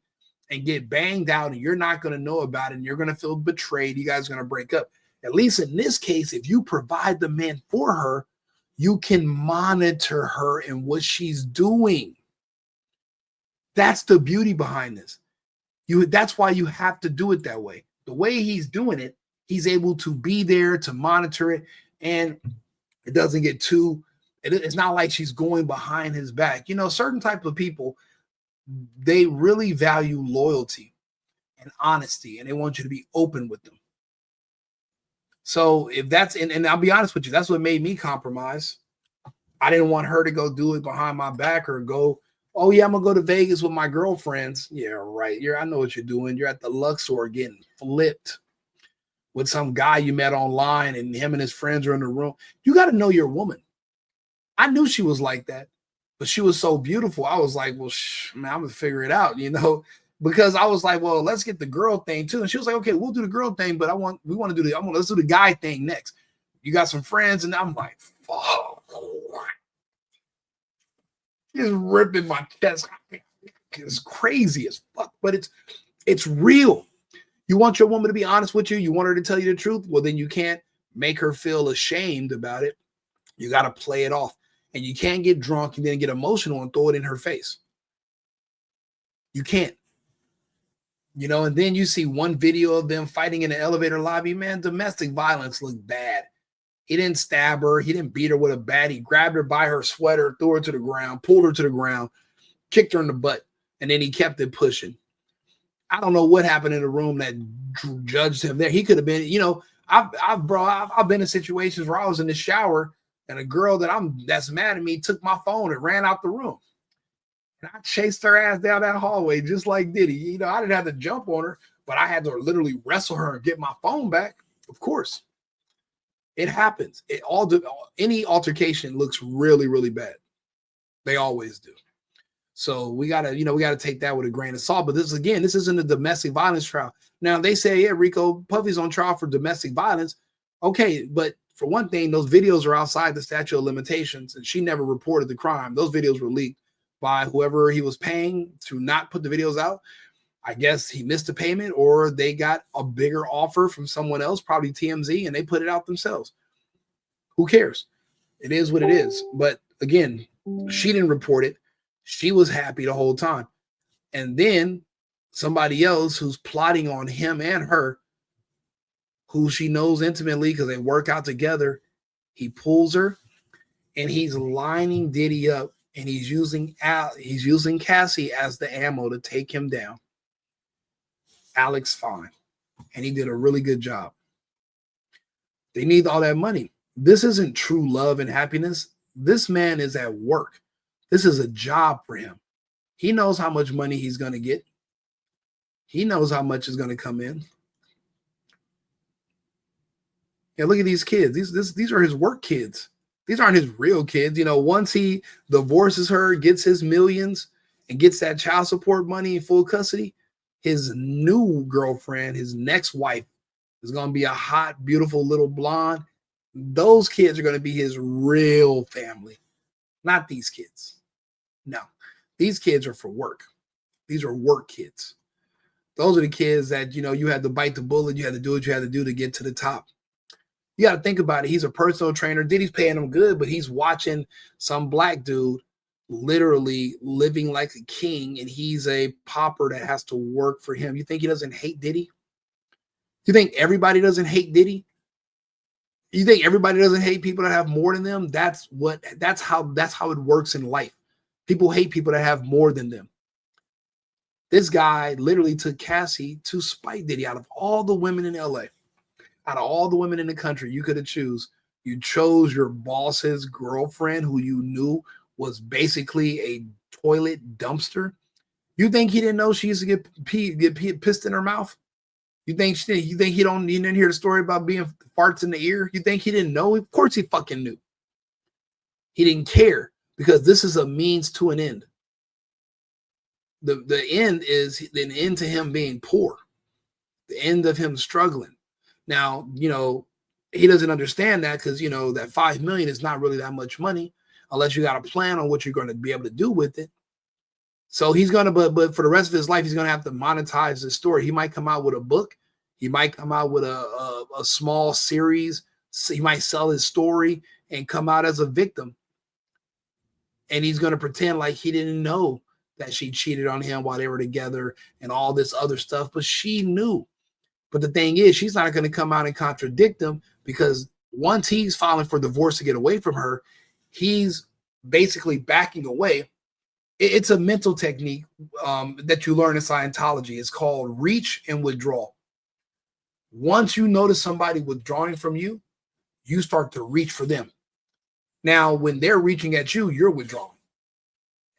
and get banged out, and you're not going to know about it, and you're going to feel betrayed. You guys are going to break up. At least in this case, if you provide the man for her, you can monitor her and what she's doing. That's the beauty behind this. That's why you have to do it that way. The way he's doing it, he's able to be there to monitor it, and it doesn't get too, it's not like she's going behind his back. You know, certain type of people, they really value loyalty and honesty, and they want you to be open with them. So if that's, and I'll be honest with you, that's what made me compromise. I didn't want her to go do it behind my back or go, oh yeah, I'm gonna go to Vegas with my girlfriends. Yeah, right. I know what you're doing. You're at the Luxor getting flipped with some guy you met online, and him and his friends are in the room. You got to know your woman. I knew she was like that, but she was so beautiful. I was like, well, man, I'm gonna figure it out, because I was like, well, let's get the girl thing too. And she was like, okay, we'll do the girl thing, but let's do the guy thing next. You got some friends, and I'm like, fuck. He's ripping my chest. It's crazy as fuck, but it's real. You want your woman to be honest with you. You want her to tell you the truth. Well, then you can't make her feel ashamed about it. You got to play it off, and you can't get drunk and then get emotional and throw it in her face. You can't. And then you see one video of them fighting in the elevator lobby. Man, domestic violence looked bad. He didn't stab her. He didn't beat her with a bat. He grabbed her by her sweater, threw her to the ground, pulled her to the ground, kicked her in the butt, and then he kept it pushing. I don't know what happened in the room that judged him there. He could have been, I've been in situations where I was in the shower and a girl that's mad at me took my phone and ran out the room. And I chased her ass down that hallway just like Diddy. I didn't have to jump on her, but I had to literally wrestle her and get my phone back. Of course. It happens. Any altercation looks really, really bad. They always do. So we gotta take that with a grain of salt. But this isn't a domestic violence trial. Now they say, yeah, Rico, Puffy's on trial for domestic violence. Okay, but for one thing, those videos are outside the statute of limitations, and she never reported the crime. Those videos were leaked by whoever he was paying to not put the videos out. I guess he missed a payment, or they got a bigger offer from someone else, probably TMZ, and they put it out themselves. Who cares? It is what it is. But again, she didn't report it. She was happy the whole time. And then somebody else who's plotting on him and her, who she knows intimately because they work out together, he pulls her and he's lining Diddy up, and he's using Cassie as the ammo to take him down. Alex fine. And he did a really good job. They need all that money. This isn't true love and happiness. This man is at work. This is a job for him. He knows how much money he's going to get. He knows how much is going to come in. Yeah, look at these kids. These are his work kids. These aren't his real kids. You know, once he divorces her, gets his millions, and gets that child support money in full custody, his new girlfriend, his next wife, is going to be a hot, beautiful little blonde. Those kids are going to be his real family, not these kids. No, these kids are for work. These are work kids. Those are the kids that, you know, you had to bite the bullet. You had to do what you had to do to get to the top. You got to think about it. He's a personal trainer. Diddy's paying him good, but he's watching some black dude literally living like a king, and he's a pauper that has to work for him. You think he doesn't hate Diddy? You think everybody doesn't hate Diddy? You think everybody doesn't hate people that have more than them? That's how it works in life. People hate people that have more than them. This guy literally took Cassie to spite Diddy. Out of all the women in LA, out of all the women in the country you could have choose, you chose your boss's girlfriend, who you knew was basically a toilet dumpster. You think he didn't know she used to get pissed in her mouth? You think he didn't hear the story about being farts in the ear? You think he didn't know? Of course he fucking knew. He didn't care, because this is a means to an end. The end is an end to him being poor, the end of him struggling. Now, you know, he doesn't understand that, because, you know, that $5 million is not really that much money unless you got a plan on what you're going to be able to do with it. So he's going to, but for the rest of his life, he's going to have to monetize this story. He might come out with a book. He might come out with a small series. So he might sell his story and come out as a victim. And he's going to pretend like he didn't know that she cheated on him while they were together and all this other stuff. But she knew. But the thing is, she's not going to come out and contradict him, because once he's filing for divorce to get away from her, he's basically backing away. It's a mental technique that you learn in Scientology. It's called reach and withdrawal. Once you notice somebody withdrawing from you, you start to reach for them. Now, when they're reaching at you, you're withdrawing.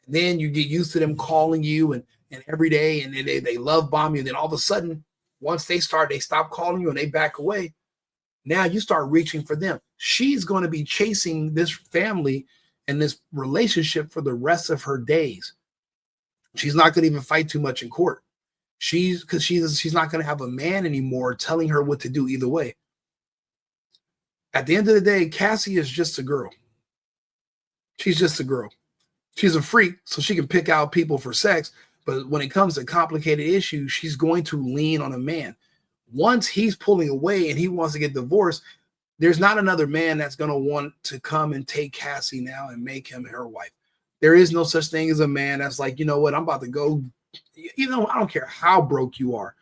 And then you get used to them calling you and every day, and they love bomb you. And then all of a sudden, once they stop calling you and they back away. Now you start reaching for them. She's going to be chasing this family and this relationship for the rest of her days. She's not going to even fight too much in court. She's not going to have a man anymore telling her what to do either way. At the end of the day, Cassie is just a girl. She's just a girl. She's a freak, so she can pick out people for sex. But when it comes to complicated issues, she's going to lean on a man. Once he's pulling away and he wants to get divorced, there's not another man that's going to want to come and take Cassie now and make him her wife. There is no such thing as a man that's like, you know what, I'm about to go. You know, I don't care how broke you are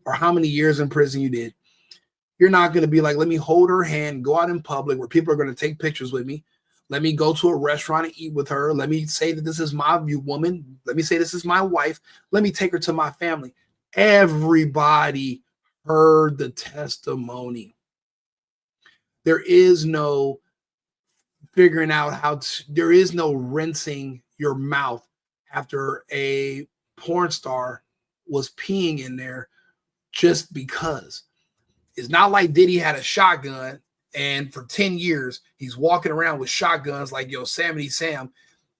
or how many years in prison you did. You're not going to be like, let me hold her hand, go out in public where people are going to take pictures with me. Let me go to a restaurant and eat with her. Let me say that this is my woman. Let me say this is my wife. Let me take her to my family. Everybody heard the testimony. There is no figuring out there is no rinsing your mouth after a porn star was peeing in there just because. It's not like Diddy had a shotgun and for 10 years he's walking around with shotguns like Yosemite Sam.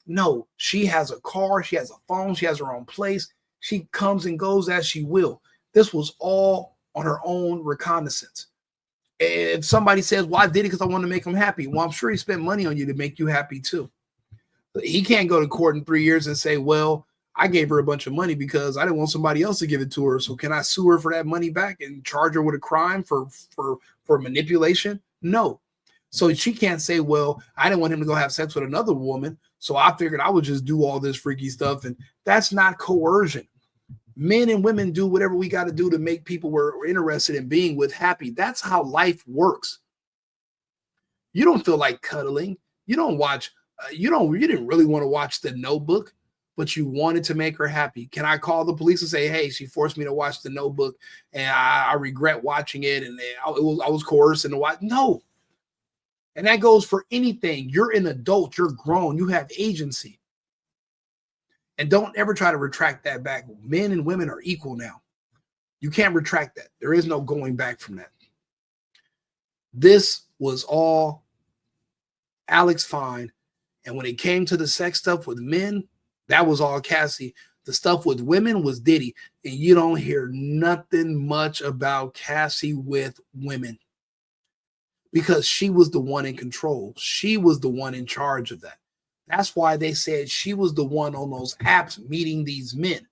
No, she has a car, she has a phone, she has her own place. She comes and goes as she will. This was all on her own reconnaissance. If somebody says, well, I did it because I want to make him happy. Well, I'm sure he spent money on you to make you happy too. But he can't go to court in 3 years and say, well, I gave her a bunch of money because I didn't want somebody else to give it to her. So can I sue her for that money back and charge her with a crime for manipulation? No. So she can't say, well, I didn't want him to go have sex with another woman, so I figured I would just do all this freaky stuff. And that's not coercion. Men and women do whatever we got to do to make people we're interested in being with happy. That's how life works. You don't feel like cuddling. You don't watch. You didn't really want to watch The Notebook, but you wanted to make her happy. Can I call the police and say, hey, she forced me to watch The Notebook and I regret watching it and I was coerced into watch? No. And that goes for anything. You're an adult. You're grown. You have agency. And don't ever try to retract that back. Men and women are equal now. You can't retract that. There is no going back from that. This was all Alex fine. And when it came to the sex stuff with men, that was all Cassie. The stuff with women was Diddy. And you don't hear nothing much about Cassie with women because she was the one in control. She was the one in charge of that. That's why they said she was the one on those apps meeting these men.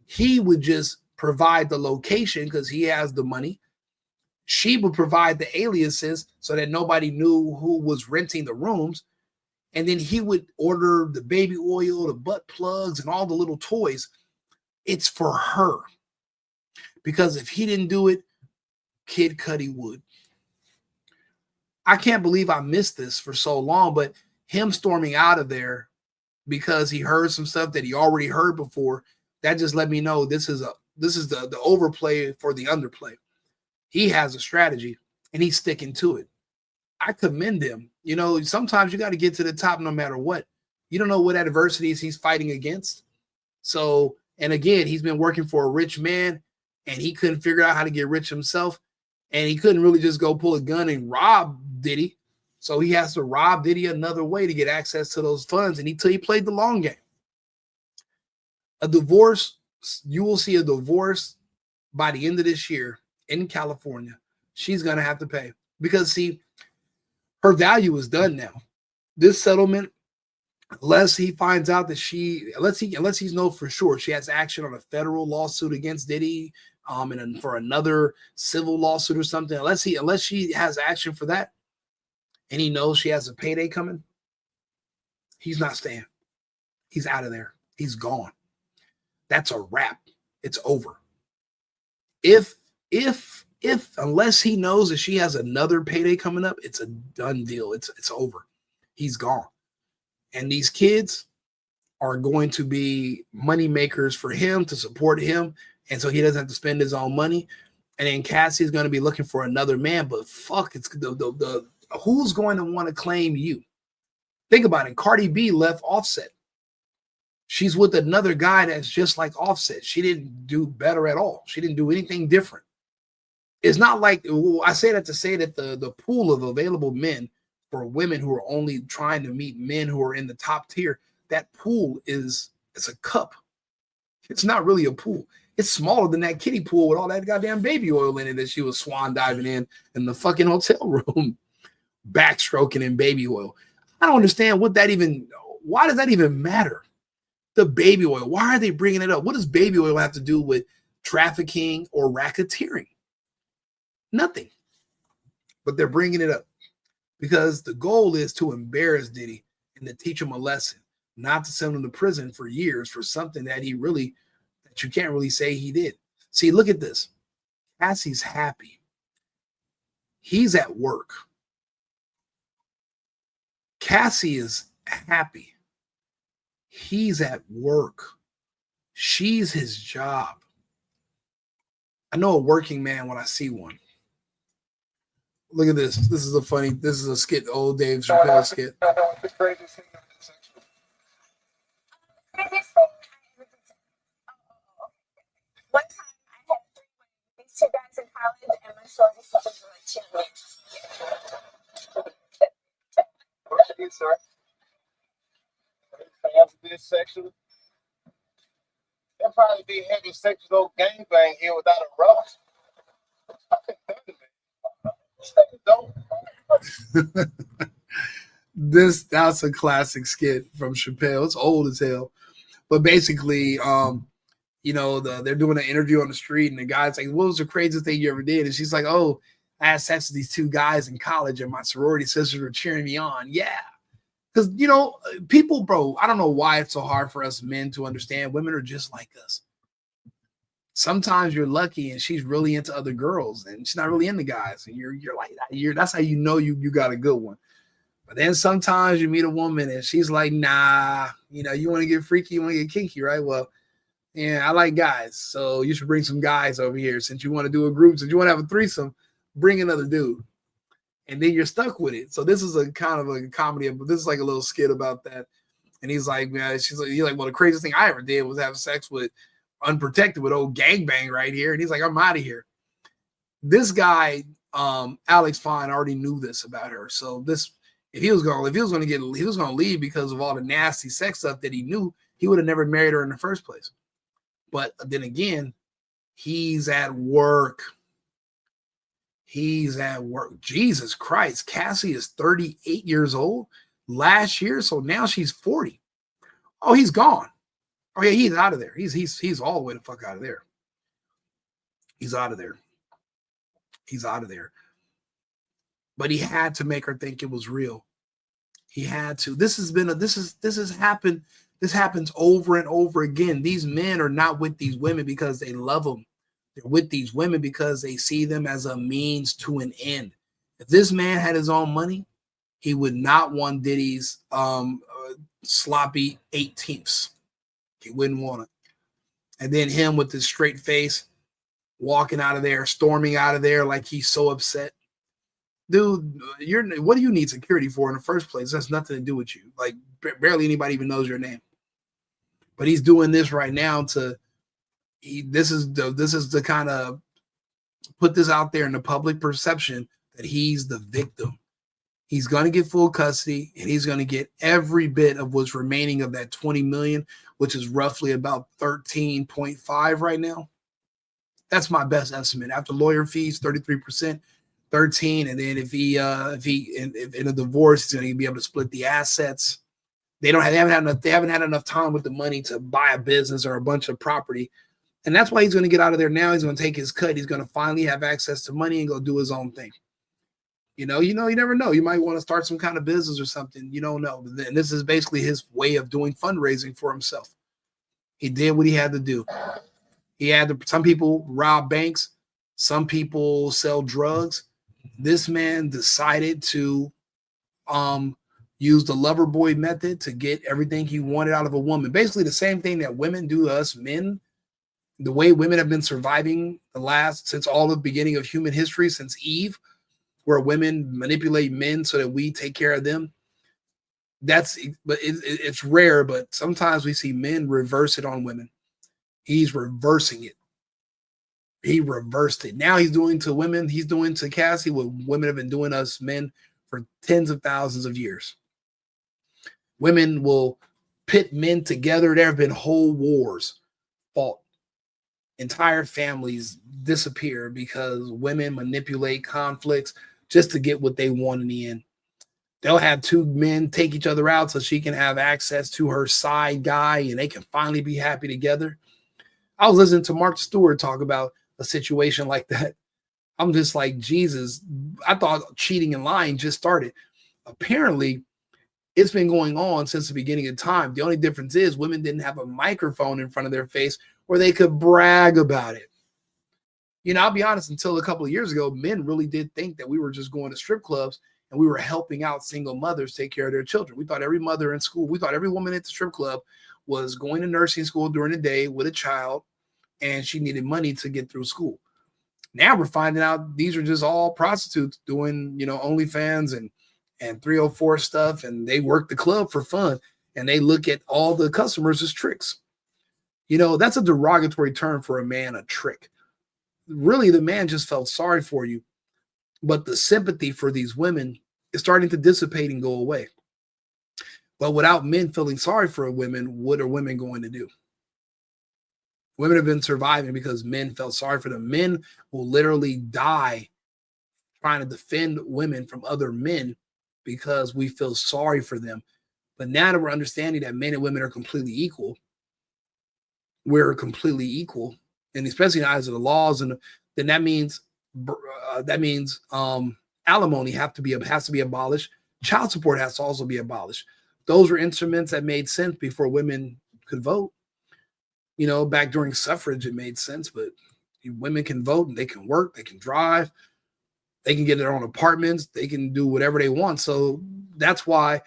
He would just provide the location because he has the money. She would provide the aliases so that nobody knew who was renting the rooms. And then he would order the baby oil, the butt plugs, and all the little toys. It's for her. Because if he didn't do it, Kid Cudi would. I can't believe I missed this for so long, but him storming out of there because he heard some stuff that he already heard before, that just let me know this is the overplay for the underplay. He has a strategy and he's sticking to it. I commend him. You know, sometimes you got to get to the top no matter what. You don't know what adversities he's fighting against. So, and again, he's been working for a rich man and he couldn't figure out how to get rich himself. And he couldn't really just go pull a gun and rob Diddy. So he has to rob Diddy another way to get access to those funds. And he played the long game. A divorce, you will see a divorce by the end of this year in California. She's going to have to pay because, see, her value is done now. This settlement, unless he finds out that unless he's know for sure she has action on a federal lawsuit against Diddy, and for another civil lawsuit or something, unless she has action for that, and he knows she has a payday coming, he's not staying. He's out of there. He's gone. That's a wrap. It's over. If unless he knows that she has another payday coming up, it's a done deal. It's over. He's gone. And these kids are going to be money makers for him to support him. And so he doesn't have to spend his own money. And then Cassie's going to be looking for another man. But fuck, it's the who's going to want to claim you? Think about it. Cardi B left Offset. She's with another guy that's just like Offset. She didn't do better at all. She didn't do anything different. It's not like, I say that to say that the pool of available men for women who are only trying to meet men who are in the top tier, that pool it's a cup. It's not really a pool. It's smaller than that kiddie pool with all that goddamn baby oil in it that she was swan diving in the fucking hotel room, backstroking in baby oil. I don't understand why does that even matter? The baby oil. Why are they bringing it up? What does baby oil have to do with trafficking or racketeering? Nothing. But they're bringing it up because the goal is to embarrass Diddy and to teach him a lesson, not to send him to prison for years for something that you can't really say he did. See, look at this. Cassie's happy. He's at work. Cassie is happy. He's at work. She's his job. I know a working man when I see one. Look at this. This is a skit, old Dave Chappelle skit. The craziest thing I've been sexual. One time I had 3 women, these 2 guys in college, and my shorty sisters were like cheerleaders. What you do, sir? Have this sexual. They'll probably be having sexual gangbang here without a rubber. That's a classic skit from Chappelle. It's old as hell. But basically, they're doing an interview on the street, and the guy's like, "What was the craziest thing you ever did?" And she's like, "Oh, I had sex with these two guys in college, and my sorority sisters were cheering me on." Yeah. Because, people, bro, I don't know why it's so hard for us men to understand. Women are just like us. Sometimes you're lucky and she's really into other girls and she's not really into guys. And you're like, that's how you know you got a good one. But then sometimes you meet a woman and she's like, nah, you want to get freaky, you want to get kinky, right? Well, yeah, I like guys. So you should bring some guys over here. Since you want to do a group, since you want to have a threesome, bring another dude. And then you're stuck with it. So this is a kind of a comedy, but this is like a little skit about that. And he's like, man, he's like, well, the craziest thing I ever did was have sex with unprotected with old gangbang right here. And he's like, I'm out of here. This guy, Alex Fine, already knew this about her. So if he was going to leave because of all the nasty sex stuff that he knew, he would have never married her in the first place. But then again, he's at work. He's at work. Jesus Christ. Cassie is 38 years old last year. So now she's 40. Oh, he's gone. Oh, yeah, he's out of there. He's all the way the fuck out of there. He's out of there. He's out of there. But he had to make her think it was real. He had to. This has happened. This happens over and over again. These men are not with these women because they love them. They're with these women because they see them as a means to an end. If this man had his own money, he would not want Diddy's sloppy 18ths. He wouldn't want it. And then him with his straight face, walking out of there, storming out of there like he's so upset. Dude, what do you need security for in the first place? That's nothing to do with you. Like, barely anybody even knows your name. But he's doing this right now this is the kind of put this out there in the public perception that he's the victim. He's going to get full custody and he's going to get every bit of what's remaining of that 20 million, which is roughly about 13.5 right now. That's my best estimate. After lawyer fees, 33%, 13. And then if in a divorce, he's going to be able to split the assets. They haven't had enough time with the money to buy a business or a bunch of property. And that's why he's going to get out of there now. He's going to take his cut. He's going to finally have access to money and go do his own thing. You never know. You might want to start some kind of business or something. You don't know. And this is basically his way of doing fundraising for himself. He did what he had to do. Some people rob banks. Some people sell drugs. This man decided to use the lover boy method to get everything he wanted out of a woman. Basically the same thing that women do to us men. The way women have been surviving since all the beginning of human history, since Eve, where women manipulate men so that we take care of them. It's rare, but sometimes we see men reverse it on women. He's reversing it. He reversed it. Now he's doing to women, he's doing to Cassie what women have been doing to us men for tens of thousands of years. Women will pit men together. There have been whole wars fought. Entire families disappear because women manipulate conflicts just to get what they want in the end. They'll have two men take each other out so she can have access to her side guy and they can finally be happy together. I was listening to Mark Stewart talk about a situation like that. I'm just like, Jesus, I thought cheating and lying just started. Apparently, it's been going on since the beginning of time. The only difference is women didn't have a microphone in front of their face where they could brag about it. I'll be honest, until a couple of years ago, men really did think that we were just going to strip clubs and we were helping out single mothers take care of their children. We thought every mother in school, we thought every woman at the strip club was going to nursing school during the day with a child and she needed money to get through school. Now we're finding out these are just all prostitutes doing, OnlyFans and 304 stuff, and they work the club for fun and they look at all the customers as tricks. That's a derogatory term for a man, a trick. Really, the man just felt sorry for you, but the sympathy for these women is starting to dissipate and go away. But without men feeling sorry for women, what are women going to do? Women have been surviving because men felt sorry for them. Men will literally die trying to defend women from other men because we feel sorry for them. But now that we're understanding that men and women are completely equal, we're completely equal, and especially in the eyes of the laws, and then that means alimony has to be abolished. Child support has to also be abolished. Those were instruments that made sense before women could vote. You know, back during suffrage, it made sense, but women can vote and they can work, they can drive, they can get their own apartments, they can do whatever they want. So that's why.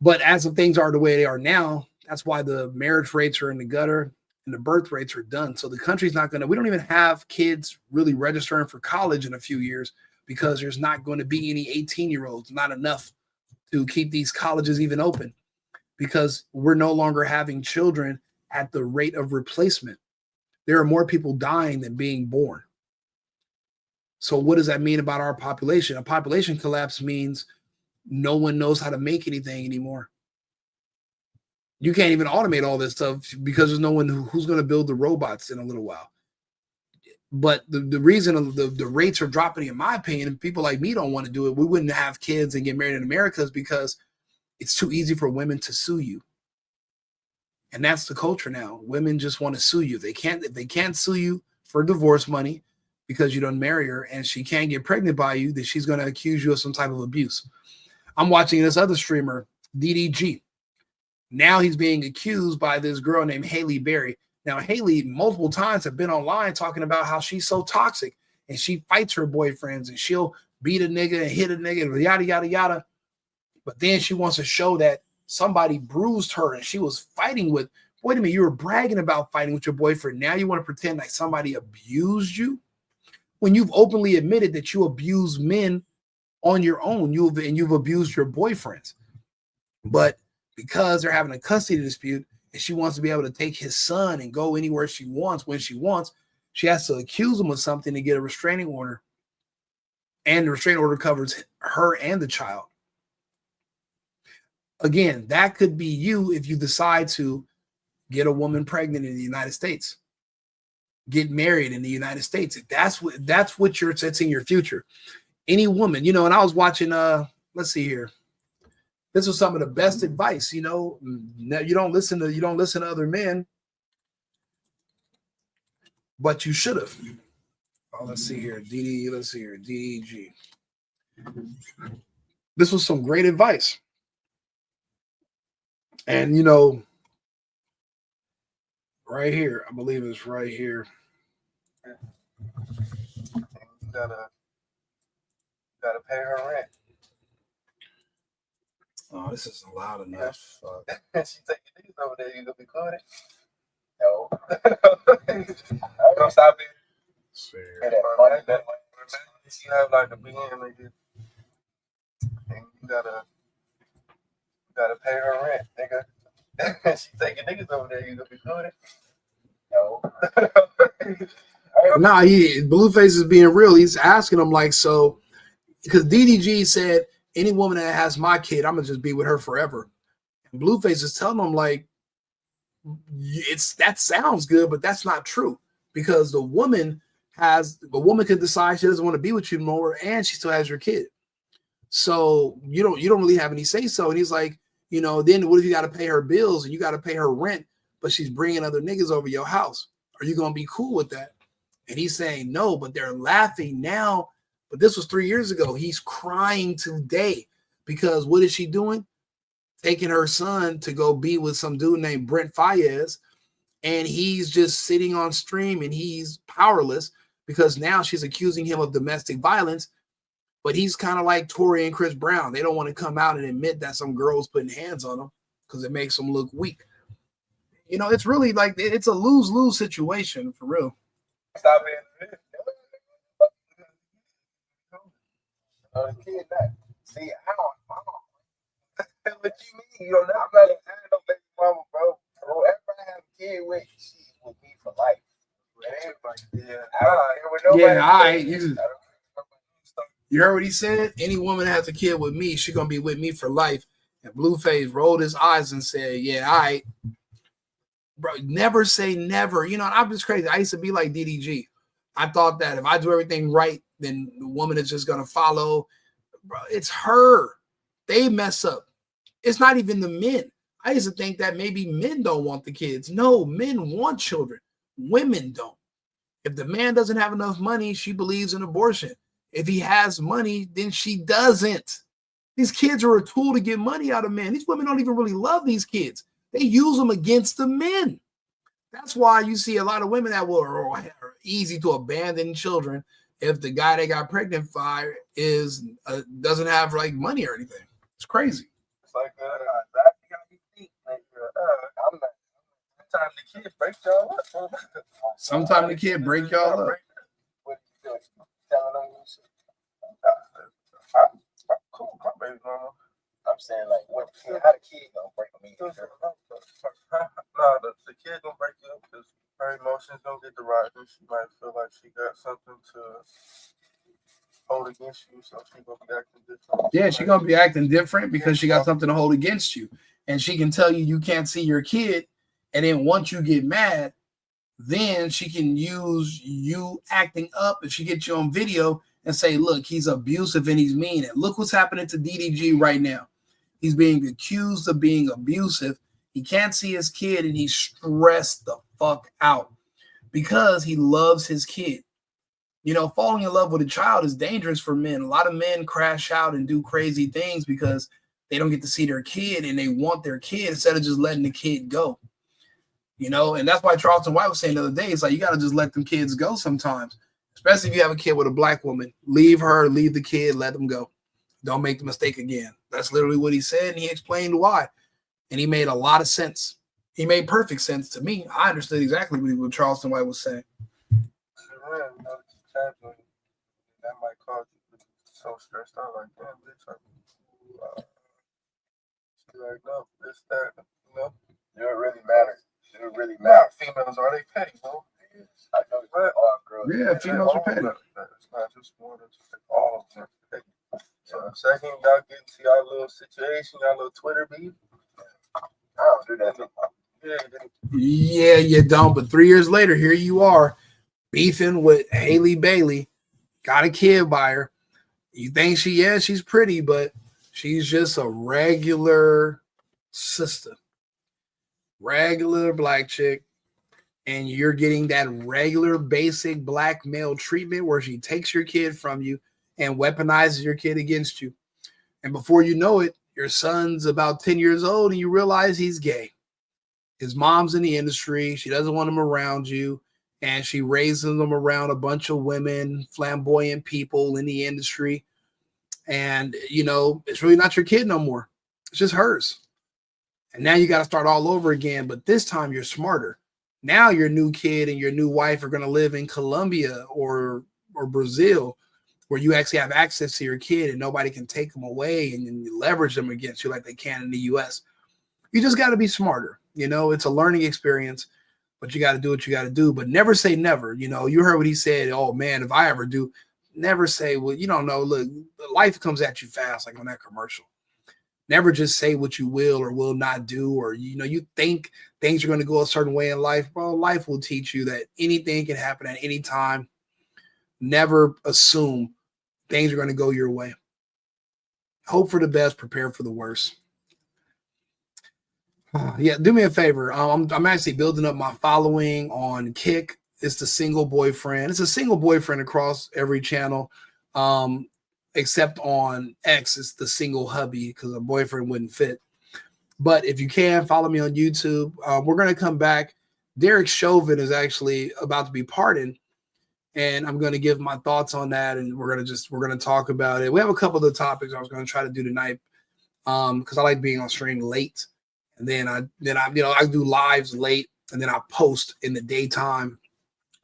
But as of things are the way they are now, that's why the marriage rates are in the gutter and the birth rates are done. So the country's not going to, we don't even have kids really registering for college in a few years because there's not going to be any 18-year-olds, not enough to keep these colleges even open because we're no longer having children at the rate of replacement. There are more people dying than being born. So what does that mean about our population? A population collapse means no one knows how to make anything anymore. You can't even automate all this stuff because there's no one who's going to build the robots in a little while. But the reason the rates are dropping, in my opinion, and people like me don't want to do it, we wouldn't have kids and get married in America, is because it's too easy for women to sue you. And that's the culture now. Women just want to sue you. If they can't sue you for divorce money because you don't marry her and she can't get pregnant by you, then she's going to accuse you of some type of abuse. I'm watching this other streamer, DDG. Now he's being accused by this girl named Haley Berry. Now, Haley multiple times have been online talking about how she's so toxic and she fights her boyfriends and she'll beat a nigga and hit a nigga and yada, yada, yada. But then she wants to show that somebody bruised her and she was fighting with, wait a minute, you were bragging about fighting with your boyfriend. Now you want to pretend like somebody abused you when you've openly admitted that you abuse men on your own. You've abused your boyfriends. But because they're having a custody dispute and she wants to be able to take his son and go anywhere she wants when she wants, she has to accuse him of something to get a restraining order. And the restraining order covers her and the child. Again, that could be you if you decide to get a woman pregnant in the United States, get married in the United States. That's what it's in your future. Any woman, and I was watching, let's see here. This was some of the best advice, you don't listen to other men, but you should have. Oh, let's see here. DDG. This was some great advice. And, right here, I believe it's right here. You gotta pay her rent. Oh, this isn't loud enough. She taking these over there. You gonna be caught? No. I'm gonna stop it. You have like a big hand like this. And you gotta pay her rent, nigga. She taking niggas over there. You gonna be caught? No. Nah, Blueface is being real. He's asking him like, so, because DDG said, any woman that has my kid, I'm gonna just be with her forever. And Blueface is telling him like, that sounds good, but that's not true, because the woman could decide she doesn't want to be with you anymore, and she still has your kid. So you don't really have any say so. And he's like, then what if you got to pay her bills and you got to pay her rent, but she's bringing other niggas over your house? Are you gonna be cool with that? And he's saying no, but they're laughing now. But this was 3 years ago. He's crying today because what is she doing? Taking her son to go be with some dude named Brent Fayez. And he's just sitting on stream and he's powerless because now she's accusing him of domestic violence. But he's kind of like Tory and Chris Brown. They don't want to come out and admit that some girl's putting hands on them because it makes them look weak. It's really like, it's a lose-lose situation for real. Stop it. Kid that. See, I don't. What you mean? I'm not having no baby mama, bro. Whoever I have a kid with, she's with me for life. All right. You heard what he said? Any woman that has a kid with me, she's gonna be with me for life. And Blueface rolled his eyes and said, yeah, all right. Bro, never say never. I'm just crazy. I used to be like DDG. I thought that if I do everything right, then the woman is just gonna follow. Bro, it's her. They mess up. It's not even the men. I used to think that maybe men don't want the kids. No, men want children. Women don't. If the man doesn't have enough money, she believes in abortion. If he has money, then she doesn't. These kids are a tool to get money out of men. These women don't even really love these kids. They use them against the men. That's why you see a lot of women that are easy to abandon children if the guy they got pregnant by doesn't have like money or anything. It's crazy. It's like sometimes the kid break y'all up. Sometimes the kid break y'all up. What you doing? Telling them you shit. I'm cool, my baby mama. I'm saying like, how the kid gonna break me? No, the kid gonna break you up because her emotions don't get the right. She might feel like she got something to hold against you, so she gonna be acting different. Yeah, she gonna be acting different because she got something to hold against you, and she can tell you can't see your kid, and then once you get mad, then she can use you acting up, and she gets you on video and say, "Look, he's abusive and he's mean." And look what's happening to DDG right now. He's being accused of being abusive. He can't see his kid, and he's stressed the fuck out because he loves his kid. You know, falling in love with a child is dangerous for men. A lot of men crash out and do crazy things because they don't get to see their kid and they want their kid instead of just letting the kid go. You know, and that's why Charleston White was saying the other day, it's like you got to just let them kids go sometimes, especially if you have a kid with a black woman. Leave her, leave the kid, let them go. Don't make the mistake again. That's literally what he said, and he explained why. And he made a lot of sense. He made perfect sense to me. I understood exactly what Charleston White was saying. That might cause you to be so stressed out, like, damn, bitch, she's like, no, this, that, you know. Do it really matter? Do it really matter? Females, are they petty, bro? I know all girls. Yeah, females are petty. It's not just one, it's like all of them are petty. So the second y'all get into y'all little situation, y'all little Twitter beef, I don't do that. Yeah, you don't. But 3 years later, here you are beefing with Haley Bailey. Got a kid by her. You think she's pretty, but she's just a regular sister, regular black chick, and you're getting that regular basic black male treatment where she takes your kid from you and weaponizes your kid against you. And before you know it, your son's about 10 years old and you realize he's gay. His mom's in the industry. She doesn't want him around you. And she raises them around a bunch of women, flamboyant people in the industry. And, you know, it's really not your kid no more. It's just hers. And now you got to start all over again. But this time you're smarter. Now your new kid and your new wife are going to live in Colombia or Brazil, where you actually have access to your kid and nobody can take them away and leverage them against you like they can in the U.S. You just got to be smarter. You know, it's a learning experience, but you got to do what you got to do. But never say never. You know, you heard what he said. Oh, man, if I ever do, never say, well, you don't know. Look, life comes at you fast, like on that commercial. Never just say what you will or will not do, or, you know, you think things are going to go a certain way in life. Well, life will teach you that anything can happen at any time. Never assume things are going to go your way. Hope for the best, prepare for the worst. Yeah, do me a favor. I'm actually building up my following on Kick. It's the single boyfriend. It's a single boyfriend across every channel, except on X. It's the single hubby because a boyfriend wouldn't fit. But if you can, follow me on YouTube. We're going to come back. Derek Chauvin is actually about to be pardoned, and I'm going to give my thoughts on that, and we're going to talk about it. We have a couple of the topics I was going to try to do tonight because I like being on stream late. And then I do lives late, and then I post in the daytime.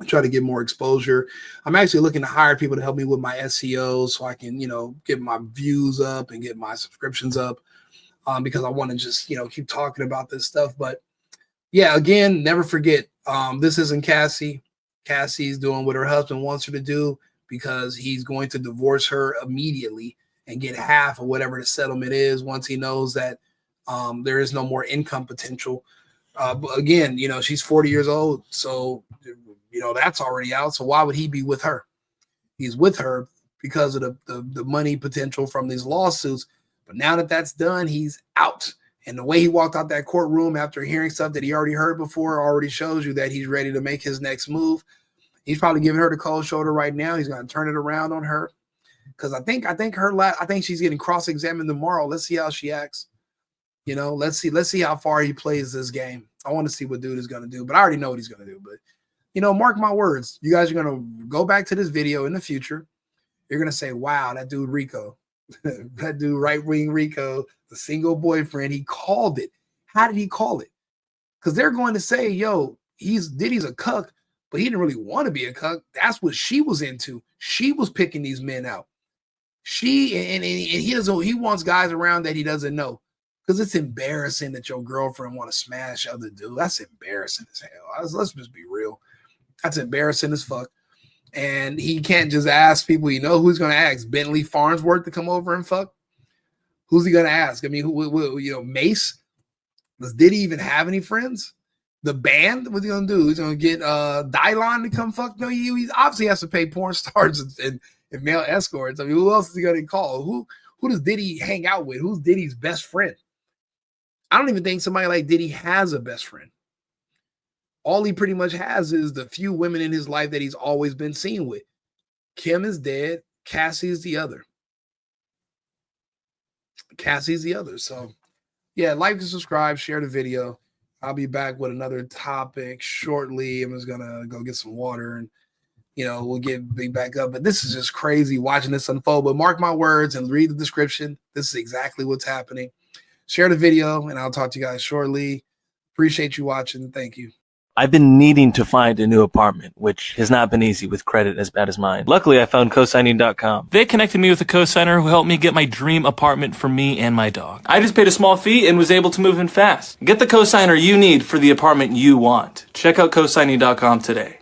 I try to get more exposure. I'm actually looking to hire people to help me with my SEO so I can, get my views up and get my subscriptions up because I want to just, keep talking about this stuff. But yeah, again, never forget, this isn't Cassie. Cassie's doing what her husband wants her to do because he's going to divorce her immediately and get half of whatever the settlement is once he knows that there is no more income potential. But again, you know, she's 40 years old. So, you know, that's already out. So why would he be with her? He's with her because of the money potential from these lawsuits. But now that that's done, he's out. And the way he walked out that courtroom after hearing stuff that he already heard before already shows you that he's ready to make his next move. He's probably giving her the cold shoulder right now. He's going to turn it around on her because I think she's getting cross-examined tomorrow. Let's see how she acts. You know, let's see how far he plays this game. I want to see what dude is going to do, but I already know what he's going to do. But you know, mark my words. You guys are going to go back to this video in the future. You're going to say, "Wow, that dude Rico, that dude Right Wing Rico, the single boyfriend, he called it." How did he call it? Because they're going to say, "Yo, Diddy's a cuck." But he didn't really want to be a cuck. That's what she was into. She was picking these men out. He wants guys around that he doesn't know. Because it's embarrassing that your girlfriend want to smash other dudes. That's embarrassing as hell. Let's just be real. That's embarrassing as fuck. And he can't just ask people, you know, who's going to ask? Bentley Farnsworth to come over and fuck? Who's he going to ask? I mean, you know, Mace? Does Diddy even have any friends? The band, what's he gonna do? He's gonna get Dylon to come fuck? No, he obviously has to pay porn stars and male escorts. I mean, who else is he gonna call? Who does Diddy hang out with? Who's Diddy's best friend? I don't even think somebody like Diddy has a best friend. All he pretty much has is the few women in his life that he's always been seen with. Kim is dead. Cassie is the other. So, yeah, like and subscribe, share the video. I'll be back with another topic shortly. I'm just going to go get some water and, you know, we'll be back up. But this is just crazy watching this unfold. But mark my words and read the description. This is exactly what's happening. Share the video, and I'll talk to you guys shortly. Appreciate you watching. Thank you. I've been needing to find a new apartment, which has not been easy with credit as bad as mine. Luckily, I found cosigning.com. They connected me with a cosigner who helped me get my dream apartment for me and my dog. I just paid a small fee and was able to move in fast. Get the cosigner you need for the apartment you want. Check out cosigning.com today.